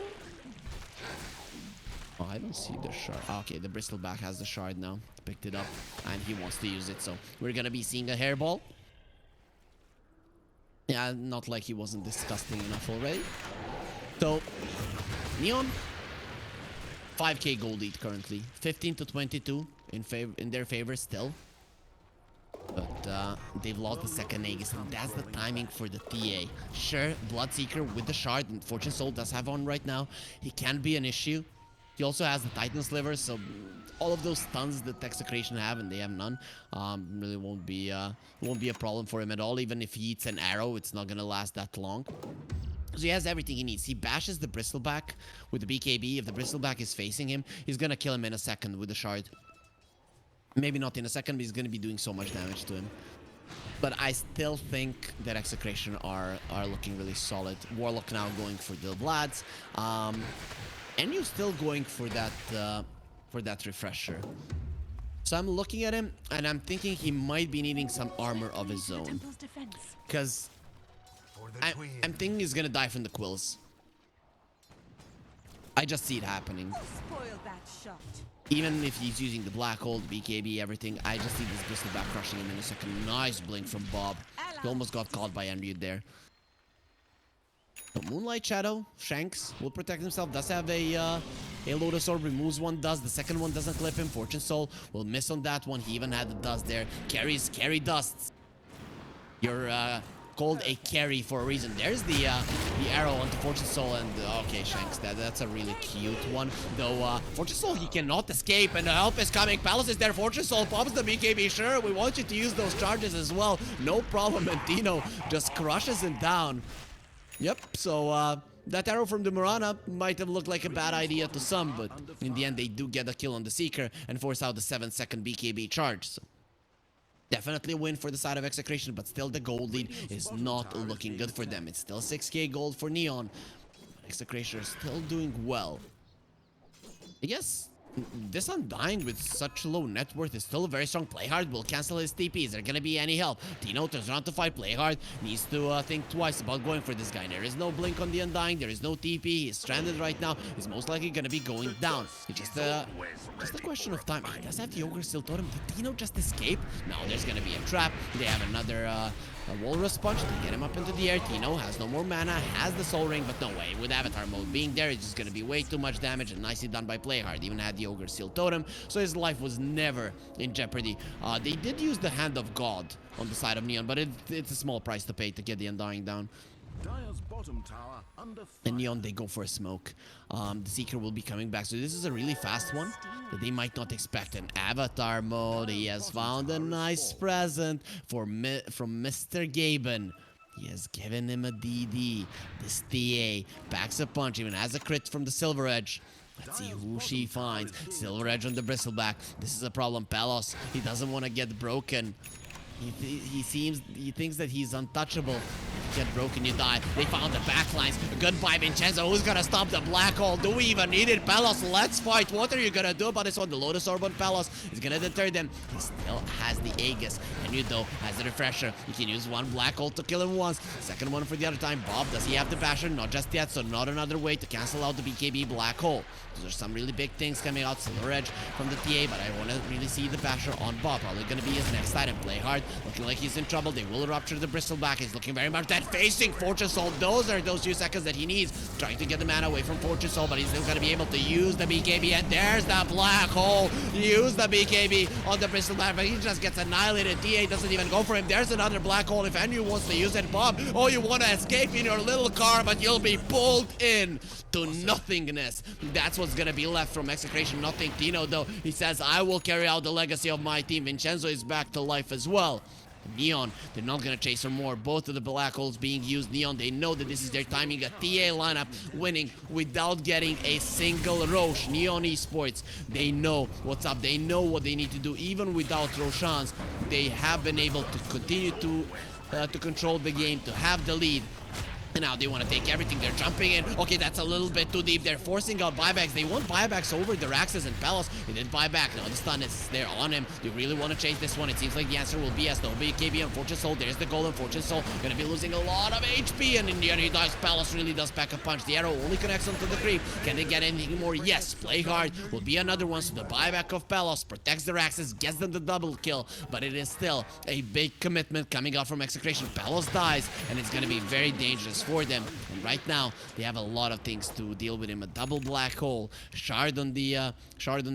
Oh, I don't see the shard. Okay, the Bristleback has the shard now. Picked it up, and he wants to use it. So we're gonna be seeing a hairball. Yeah, not like he wasn't disgusting enough already. So, Neon, 5k gold lead currently. 15 to 22 in their favor still. But they've lost the second Aegis, and that's the timing for the TA. Sure, Bloodseeker with the shard, and Fortune Soul does have on right now. He can be an issue. He also has the Titan Sliver, so all of those stuns that Execration have, and they have none, really won't be a problem for him at all. Even if he eats an arrow, it's not gonna last that long. So he has everything he needs. He bashes the Bristleback with the BKB. If the Bristleback is facing him, he's gonna kill him in a second with the shard. Maybe not in a second, but he's gonna be doing so much damage to him. But I still think that Execration are looking really solid. Warlock now going for the Vlads. And you're still going for that refresher. So I'm looking at him, and I'm thinking he might be needing some armor of his own. Because I'm thinking he's gonna die from the quills. I just see it happening. Spoil that shot. Even if he's using the black hole, the BKB, everything, I just see this Bristleback crushing him in a second. Nice blink from Bob. He almost got caught by Enryu there. The Moonlight Shadow, Shanks will protect himself. Does have a Lotus Orb, removes one dust. The second one doesn't clip him. Fortune Soul will miss on that one. He even had the dust there. Carry dusts. You're called a carry for a reason. There's the arrow onto Fortune Soul, and okay, Shanks, that's a really cute one. Though Fortune Soul, he cannot escape, and the help is coming. Palace is there. Fortune Soul pops the BKB. Sure, we want you to use those charges as well. No problem. And Dino just crushes him down. Yep. So that arrow from the Murana might have looked like a bad idea to some, but in the end, they do get a kill on the Seeker and force out the 7-second BKB charge. So definitely a win for the side of Execration, but still the gold lead is not looking good for them. It's still 6k gold for Neon. Execration are still doing well. I guess this Undying with such low net worth is still a very strong. Playhard will cancel his TP. Is there gonna be any help? Tino turns around to fight. Playhard needs to think twice about going for this guy. There is no blink on the Undying. There is no TP. He's stranded right now. He's most likely gonna be going down. It's just a question of time. He does have the Ogre still totem. Did Tino just escape? No, there's gonna be a trap. They have another a Walrus Punch to get him up into the air. Tino has no more mana, has the Soul Ring, but no way. With Avatar mode being there, it's just gonna be way too much damage, and nicely done by Playhard. Even had the Ogre Seal Totem, so his life was never in jeopardy. They did use the Hand of God on the side of Neon, but it's a small price to pay to get the Undying down. Dire's bottom tower under fire. And Neon, they go for a smoke. The Seeker will be coming back, so this is a really fast one that they might not expect. An Avatar mode. He has found a nice present from Mr. Gaben. He has given him a DD. This TA packs a punch, even has a crit from the Silver Edge. Let's see who she finds. Silver Edge on the Bristleback. This is a problem. Palos, he doesn't want to get broken. He thinks that he's untouchable. If you get broken, you die. They found the backlines. Goodbye, Vincenzo. Who's gonna stop the black hole? Do we even need it? Palos, let's fight. What are you gonna do about this one? The Lotus Orb on Palos is gonna deter them. He still has the Aegis. And you though has the refresher. He can use one black hole to kill him once. Second one for the other time. Bob, does he have the Basher? Not just yet, so not another way to cancel out the BKB black hole. Those are some really big things coming out. Silver Edge from the TA, but I want to really see the Basher on Bob. Probably gonna be his next item. Play hard. Looking like he's in trouble. They will rupture the Bristleback. He's looking very much dead. Facing Fortune Soul. Those are those few seconds that he needs. Trying to get the mana away from Fortune Soul, but he's still going to be able to use the BKB. And there's the black hole. Use the BKB on the Bristleback, but he just gets annihilated. DA doesn't even go for him. There's another black hole. If Enryu wants to use it, Bob, oh, you want to escape in your little car, but you'll be pulled in to nothingness. That's what's going to be left from Execration. Nothing. Tino, though, he says, I will carry out the legacy of my team. Vincenzo is back to life as well. Neon, they're not gonna chase for more. Both of the black holes being used. Neon, they know that this is their timing. A TA lineup winning without getting a single Roche. Neon Esports, they know what's up. They know what they need to do. Even without Roshans, they have been able to continue to control the game, to have the lead. And now they want to take everything. They're jumping in. Okay, that's a little bit too deep. They're forcing out buybacks. They want buybacks over the Raxes and Pelos. They did buyback. Now the stun is there on him. They really want to chase this one. It seems like the answer will be yes. There'll be KB and Fortune Soul. There's the Golden Fortune Soul. Gonna be losing a lot of HP. And in the end, he dies. Pelos really does pack a punch. The arrow only connects onto the creep. Can they get anything more? Yes. Play hard. Will be another one. So the buyback of Pelos protects the Raxes, gets them the double kill. But it is still a big commitment coming out from Execration. Pelos dies. And it's gonna be very dangerous for them. And right now, they have a lot of things to deal with him. A double black hole, shard on the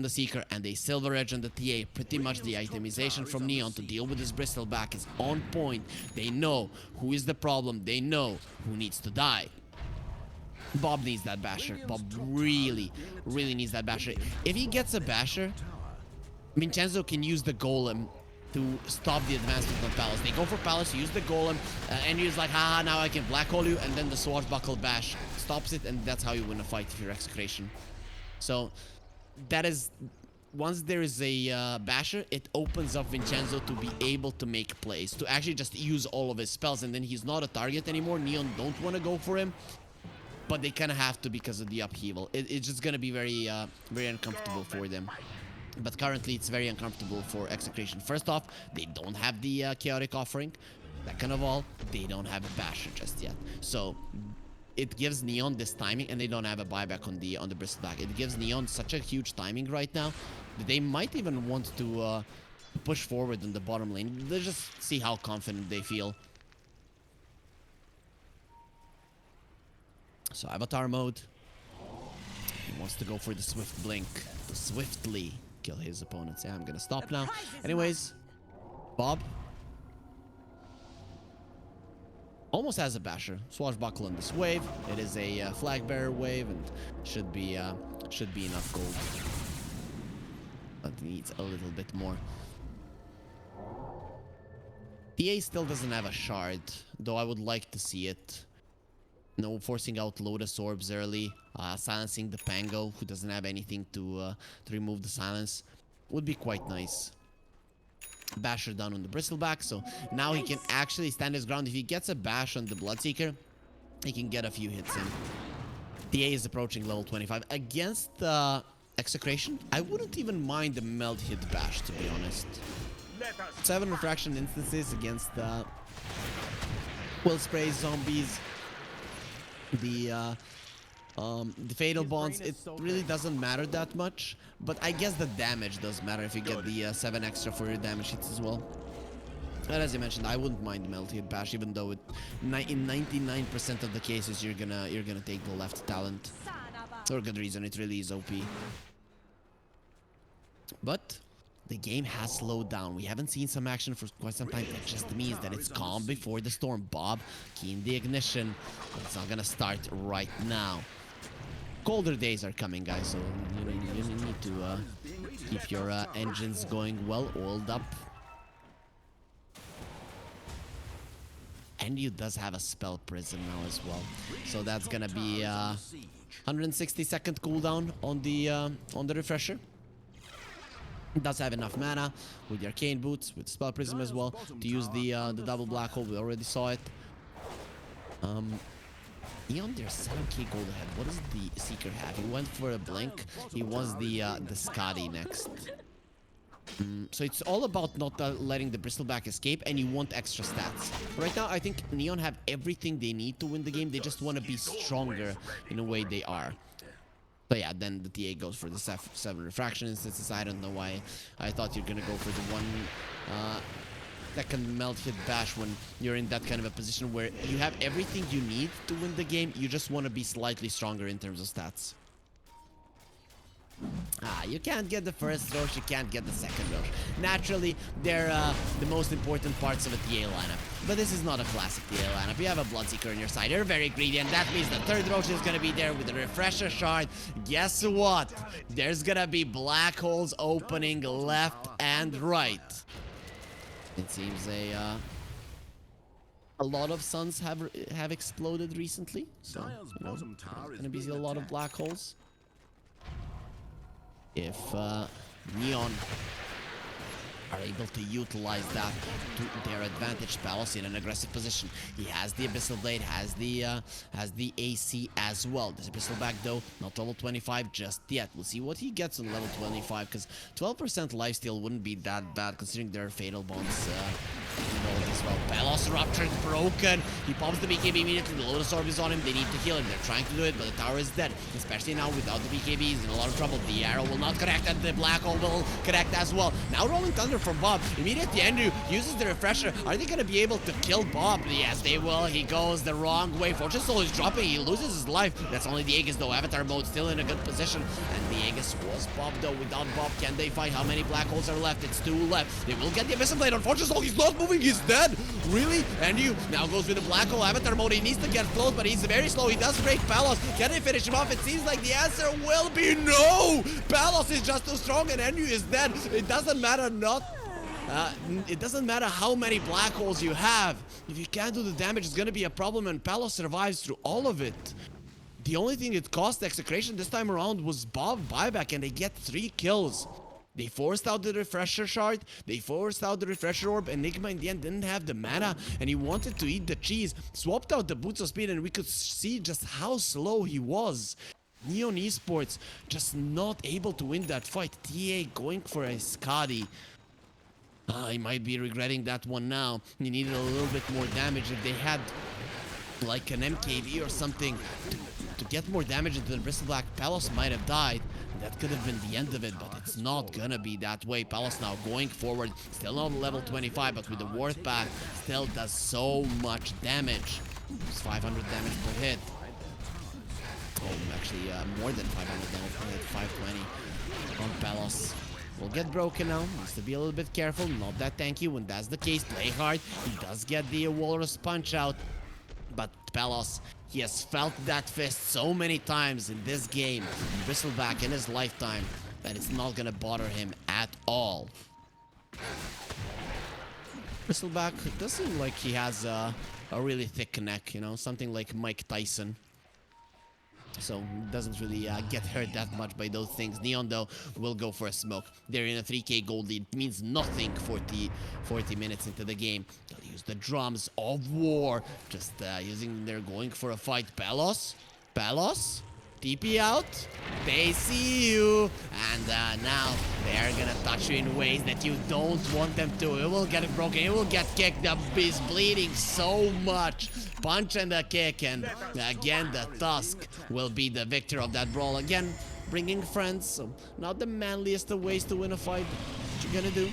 Seeker, and a silver edge on the TA. Pretty much the itemization from Neon to deal with his Bristleback is on point. They know who is the problem. They know who needs to die. Bob needs that basher. Bob really needs that basher. If he gets a basher, Vincenzo can use the golem to stop the advancement of Palace. They go for Palace, use the golem, and he's like, haha, now I can black hole you, and then the swashbuckle bash stops it, and that's how you win a fight if you're Execration. So that is, once there is a basher, it opens up Vincenzo to be able to make plays, to actually just use all of his spells, and then he's not a target anymore. Neon don't want to go for him, but they kind of have to because of the upheaval. It's just going to be very uncomfortable for them. But currently, it's very uncomfortable for Execration. First off, they don't have the Chaotic Offering. Second of all, they don't have a Basher just yet. So, it gives Neon this timing, and they don't have a buyback on the Bristleback. It gives Neon such a huge timing right now that they might even want to push forward in the bottom lane. Let's just see how confident they feel. So, Avatar mode. He wants to go for the Swift Blink to swiftly kill his opponents. Yeah, I'm gonna stop now. Anyways, Bob almost has a basher. Swashbuckle on this wave. It is a flag bearer wave and should be enough gold. But needs a little bit more. TA still doesn't have a shard, though I would like to see it. No, forcing out Lotus Orbs early, silencing the Pango, who doesn't have anything to remove the silence, would be quite nice. Basher down on the Bristleback, so now he can actually stand his ground. If he gets a bash on the Bloodseeker, he can get a few hits in. TA is approaching level 25. Against Execration, I wouldn't even mind the melt hit bash, to be honest. 7 refraction instances against Will Spray zombies. The fatal bonds, it really doesn't matter that much, but I guess the damage does matter if you get the 7 extra for your damage hits as well. And as I mentioned, I wouldn't mind melt hit bash, even though in 99% of the cases you're gonna take the left talent for a good reason. It really is OP. But the game has slowed down. We haven't seen some action for quite some time. That just means that it's calm before the storm. Bob, keying the ignition. But it's not gonna start right now. Colder days are coming, guys, so you need to keep your engines going well, oiled up. And you does have a spell prism now as well. So that's gonna be 160-second cooldown on the refresher. Does have enough mana with the arcane boots, with spell prism as well, to use the double black hole. We already saw it. Neon, they're 7k gold ahead. What does the Seeker have? He went for a blink. He wants the Scotty next. So it's all about not letting the Bristleback escape, and you want extra stats. Right now, I think Neon have everything they need to win the game. They just want to be stronger in a way they are. So yeah, then the TA goes for the 7 refraction instances. I don't know why I thought you're gonna go for the 1 second melt hit bash when you're in that kind of a position where you have everything you need to win the game. You just want to be slightly stronger in terms of stats. You can't get the first Roche, you can't get the second Roche. Naturally, they're the most important parts of a TA lineup. But this is not a classic TA lineup. You have a Bloodseeker on your side. You're very greedy, and that means the third Roche is going to be there with the Refresher Shard. Guess what? There's going to be black holes opening left and right. It seems a lot of suns have exploded recently. So, there's going to be a lot of black holes. If Neon are able to utilize that to their advantage. Palos in an aggressive position. He has the Abyssal Blade, has the AC as well. This Abyssal back though, not level 25 just yet. We'll see what he gets on level 25, because 12% lifesteal wouldn't be that bad considering their fatal bonds involved as well. Palos ruptured, broken. He pops the BKB immediately. The Lotus Orb is on him. They need to heal him. They're trying to do it, but the tower is dead. Especially now without the BKB, he's in a lot of trouble. The arrow will not connect, and the black hole will connect as well. Now Rolling Thunder for Bob. Immediately Andrew uses the refresher. Are they going to be able to kill Bob? Yes, they will. He goes the wrong way. Fortune Soul is dropping. He loses his life. That's only the Aegis though. Avatar mode still in a good position. And the Aegis was Bob though. Without Bob, can they fight? How many black holes are left? It's 2 left. They will get the Abyssal Blade on Fortune Soul. He's not moving. He's dead. Really? Andrew now goes with the black hole Avatar mode. He needs to get close, but he's very slow. He does break Palos. Can they finish him off? It seems like the answer will be no. Palos is just too strong and Andrew is dead. It doesn't matter it doesn't matter how many black holes you have. If you can't do the damage, it's gonna be a problem, and Palos survives through all of it. The only thing it cost Execration this time around was Bob buyback, and they get 3 kills. They forced out the refresher shard, they forced out the refresher orb. Enigma in the end didn't have the mana, and he wanted to eat the cheese. Swapped out the boots of speed, and we could see just how slow he was. Neon Esports just not able to win that fight. TA going for a Skadi. He might be regretting that one now. He needed a little bit more damage. If they had like an MKV or something to get more damage into the Bristol Black, Palos might have died. That could have been the end of it, but it's not gonna be that way. Palos now going forward, still on level 25, but with the Ward Path, still does so much damage. It's 500 damage per hit. Oh, actually, more than 500 damage per hit, 520 on Palos. Will get broken now. Needs to be a little bit careful. Not that tanky when that's the case. Play hard. He does get the Walrus punch out. But Palos, he has felt that fist so many times in this game, Bristleback in his lifetime, that it's not gonna bother him at all. Bristleback does seem like he has a really thick neck, you know, something like Mike Tyson. So doesn't really get hurt that much by those things. Neon though will go for a smoke. They're in a 3k gold lead. It means nothing 40 minutes into the game. They'll use the drums of war. Just they're going for a fight. Palos? TP out. They see you. And now they're gonna touch you in ways that you don't want them to. It will get broken. It will get kicked. The beast bleeding so much. Punch and a kick. And again, the Tusk will be the victor of that brawl. Again, bringing friends. So not the manliest of ways to win a fight. What you gonna do?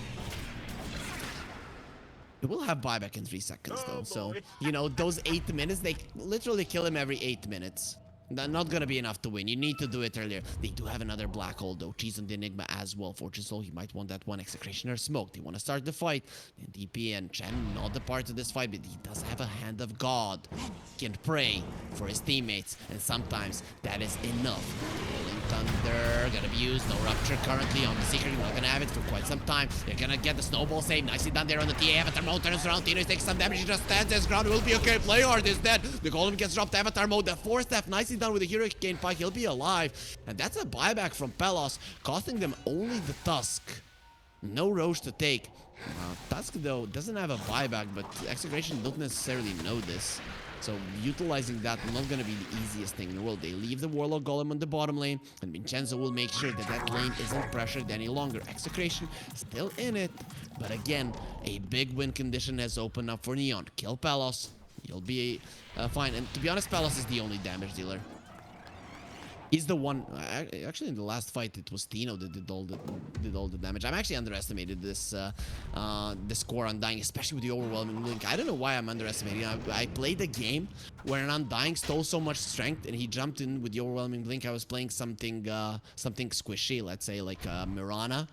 It will have buyback in 3 seconds though. So, you know, those 8 minutes, they literally kill him every 8 minutes. Not gonna be enough to win. You need to do it earlier. They do have another black hole though. Cheese on the Enigma as well. Fortune Soul, he might want that one. Execration or Smoke. They want to start the fight. And DP and Chen, not the part of this fight, but he does have a hand of God. He can pray for his teammates, and sometimes that is enough. Rolling Thunder, gonna be used. No rupture currently on the Secret. Not gonna have it for quite some time. They're gonna get the snowball save. Nicely done there on the TA. Avatar mode turns around. Tino takes some damage. He just stands his ground. It will be okay. Play hard is dead. The golem gets dropped. Avatar mode. The 4-step nicely done with the Hurricane Pike. He'll be alive. And that's a buyback from Palos, costing them only the Tusk. No Roche to take. Tusk, though, doesn't have a buyback, but Execration don't necessarily know this. So utilizing that not going to be the easiest thing in the world. They leave the Warlock Golem on the bottom lane, and Vincenzo will make sure that that lane isn't pressured any longer. Execration still in it, but again, a big win condition has opened up for Neon. Kill Palos. You'll be fine. And to be honest, Palos is the only damage dealer. He's the one. Actually, in the last fight, it was Tino that did all the damage. I'm actually underestimated this score Undying, especially with the overwhelming link. I don't know why I'm underestimating. I played a game where an Undying stole so much strength, and he jumped in with the overwhelming blink. I was playing something squishy, let's say like Mirana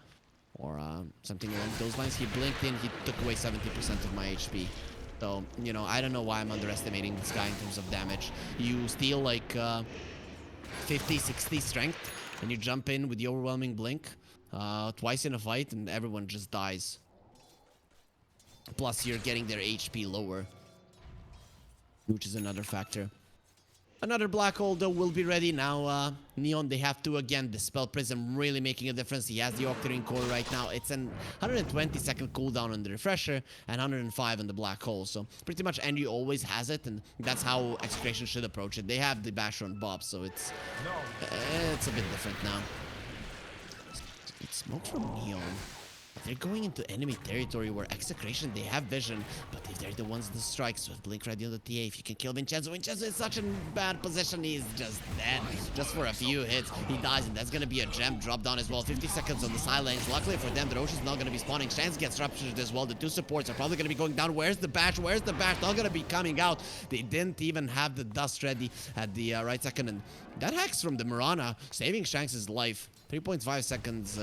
or something along those lines. He blinked in. He took away 70% of my HP. So, you know, I don't know why I'm underestimating this guy in terms of damage. You steal like 50, 60 strength, and you jump in with the overwhelming blink twice in a fight, and everyone just dies. Plus, you're getting their HP lower, which is another factor. Another black hole though will be ready now. Neon, they have to again dispel Prism, really making a difference. He has the Octarine core right now. It's an 120-second cooldown on the refresher and 105 on the black hole. So pretty much Andrew always has it, and that's how Execration should approach it. They have the Basher on Bob, so it's a bit different now. It's smoke from Neon. They're going into enemy territory where Execration, they have vision, but if they're the ones that strike, so Blink ready on the TA, if you can kill Vincenzo is such a bad position, he's just dead. Just for a few hits, he dies, and that's gonna be a gem drop down as well. 50 seconds on the side lanes. Luckily for them, the Roche is not gonna be spawning. Chance gets ruptured as well. The two supports are probably gonna be going down. Where's the bash? Where's the bash? Not gonna be coming out. They didn't even have the dust ready at the right second, and that hex from the Mirana, saving Shanks' life. 3.5 seconds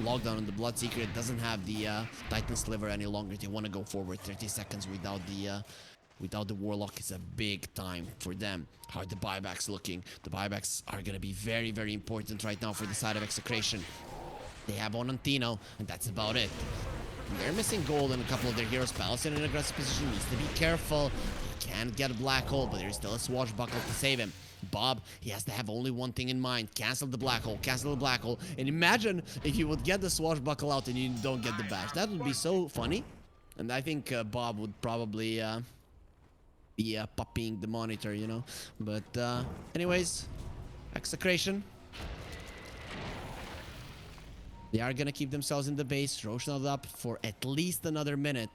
lockdown on the Bloodseeker. It doesn't have the Titan Sliver any longer. They want to go forward. 30 seconds without the Warlock is a big time for them. How are the buybacks looking? The buybacks are going to be very, very important right now for the side of Execration. They have one on Tino, and that's about it. They're missing gold and a couple of their heroes. Palace in an aggressive position. Needs to be careful. He can't get a black hole, but there's still a swashbuckle to save him. Bob, he has to have only one thing in mind. Cancel the black hole. Cancel the black hole. And imagine if you would get the swashbuckle out and you don't get the bash. That would be so funny. And I think Bob would probably be puppying the monitor, you know. But anyways, Execration. They are gonna keep themselves in the base. Roche not up for at least another minute.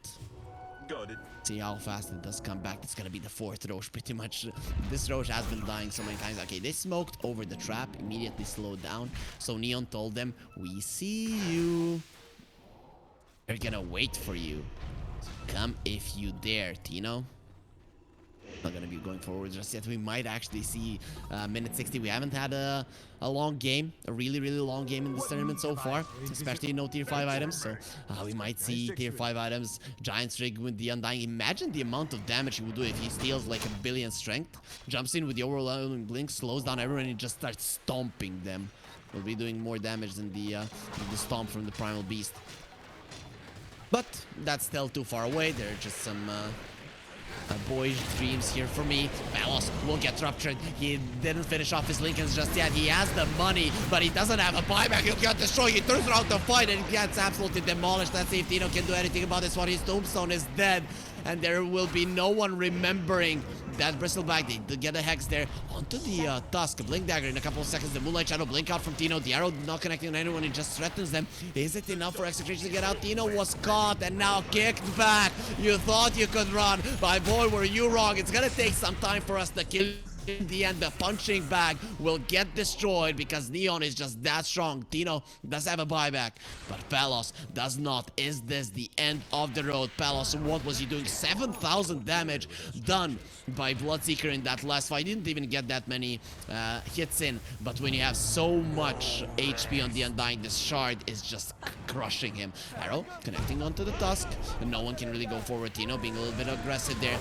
Got it. See how fast it does come back. It's gonna be the fourth Roche, pretty much. This Roche has been dying so many times. Okay, they smoked over the trap, immediately slowed down. So Neon told them, we see you. They're gonna wait for you. Come if you dare, Tino. Not gonna be going forward just yet. We might actually see minute 60. We haven't had a long game, a really long game in this tournament so far, especially no tier 5 items. So we might see tier 5 items. Giant's Rig with the Undying. Imagine the amount of damage he would do if he steals like 1 billion strength, jumps in with the overwhelming blink, slows down everyone, and just starts stomping them. Will be doing more damage than the stomp from the Primal Beast. But that's still too far away. There are just some boyish dreams here for me. Balos will get ruptured. He didn't finish off his Lincolns just yet. He has the money, but he doesn't have a buyback. He'll get destroyed. He turns around to fight and gets absolutely demolished. Let's see if Tino can do anything about this one. His tombstone is dead, and there will be no one remembering that Bristleback. They get a hex there onto the Tusk. Blink Dagger in a couple of seconds. The Moonlight Shadow blink out from Tino. The arrow not connecting on anyone. It just threatens them. Is it enough for Execration to get out? Tino was caught and now kicked back. You thought you could run. My boy, were you wrong. It's gonna take some time for us to kill. In the end, the punching bag will get destroyed because Neon is just that strong. Tino does have a buyback, but Palos does not. Is this the end of the road? Palos, what was he doing? 7,000 damage done by Bloodseeker in that last fight. He didn't even get that many hits in, but when you have so much HP on the Undying, this shard is just crushing him. Arrow connecting onto the Tusk, and no one can really go forward. Tino being a little bit aggressive there.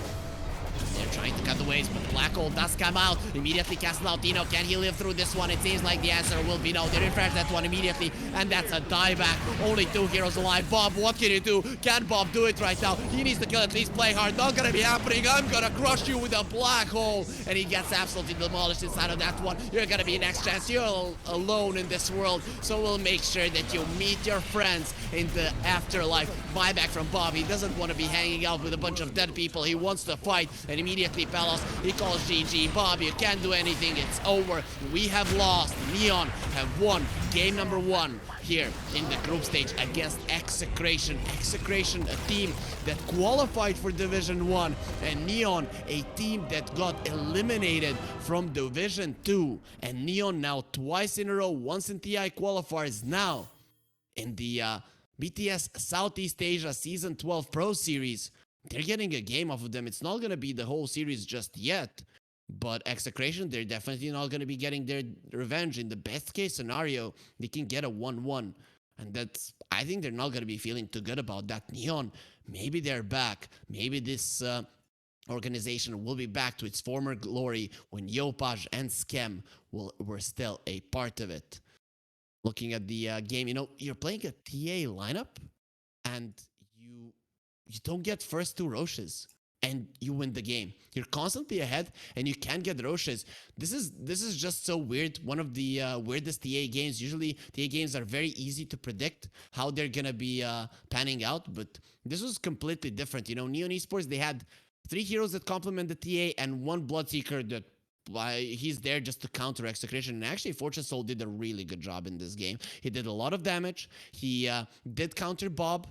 They're trying to cut the waves, but Black Hole does come out. Immediately castle out Tino. Can he live through this one? It seems like the answer will be no. They refresh that one immediately, and that's a dieback. Only 2 heroes alive. Bob, what can you do? Can Bob do it right now? He needs to kill, at least play hard. Not gonna be happening. I'm gonna crush you with a Black Hole. And he gets absolutely demolished inside of that one. You're gonna be next chance. You're alone in this world, so we'll make sure that you meet your friends in the afterlife. Buyback from Bob. He doesn't want to be hanging out with a bunch of dead people. He wants to fight. And immediately Palos, he calls GG. Bob, you can't do anything. It's over. We have lost. Neon have won game number 1 here in the group stage against Execration. Execration, a team that qualified for Division 1, and Neon, a team that got eliminated from Division 2. And Neon now twice in a row, once in TI qualifiers, now in the BTS Southeast Asia Season 12 Pro Series. They're getting a game off of them. It's not going to be the whole series just yet. But Execration, they're definitely not going to be getting their revenge. In the best case scenario, they can get a 1-1. And that's, I think they're not going to be feeling too good about that. Neon, maybe they're back. Maybe this organization will be back to its former glory when Yopaj and Skem were still a part of it. Looking at the game, you know, you're playing a TA lineup and you don't get first 2 Roches. and you win the game. You're constantly ahead and you can't get rushes. This is just so weird. One of the weirdest TA games. Usually TA games are very easy to predict how they're gonna be panning out, but this was completely different. You know, Neon Esports, they had 3 heroes that complement the TA and one Bloodseeker that he's there just to counter Execration. And actually, Fortune Soul did a really good job in this game. He did a lot of damage. He did counter Bob.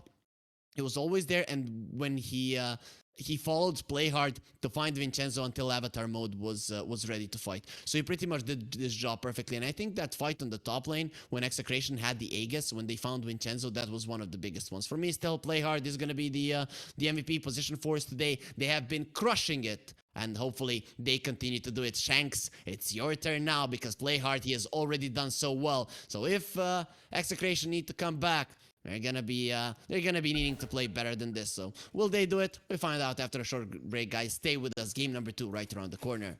He was always there, and when he followed play hard to find Vincenzo until Avatar mode was ready to fight. So he pretty much did this job perfectly. And I think that fight on the top lane when Execration had the Aegis, when they found Vincenzo, that was one of the biggest ones. For me, still play hard is gonna be the MVP position force today. They have been crushing it. And hopefully they continue to do it. Shanks, it's your turn now because play hard, he has already done so well. So if Execration need to come back, they're gonna be needing to play better than this. So will they do it? We'll find out after a short break, guys. Stay with us. Game number 2 right around the corner.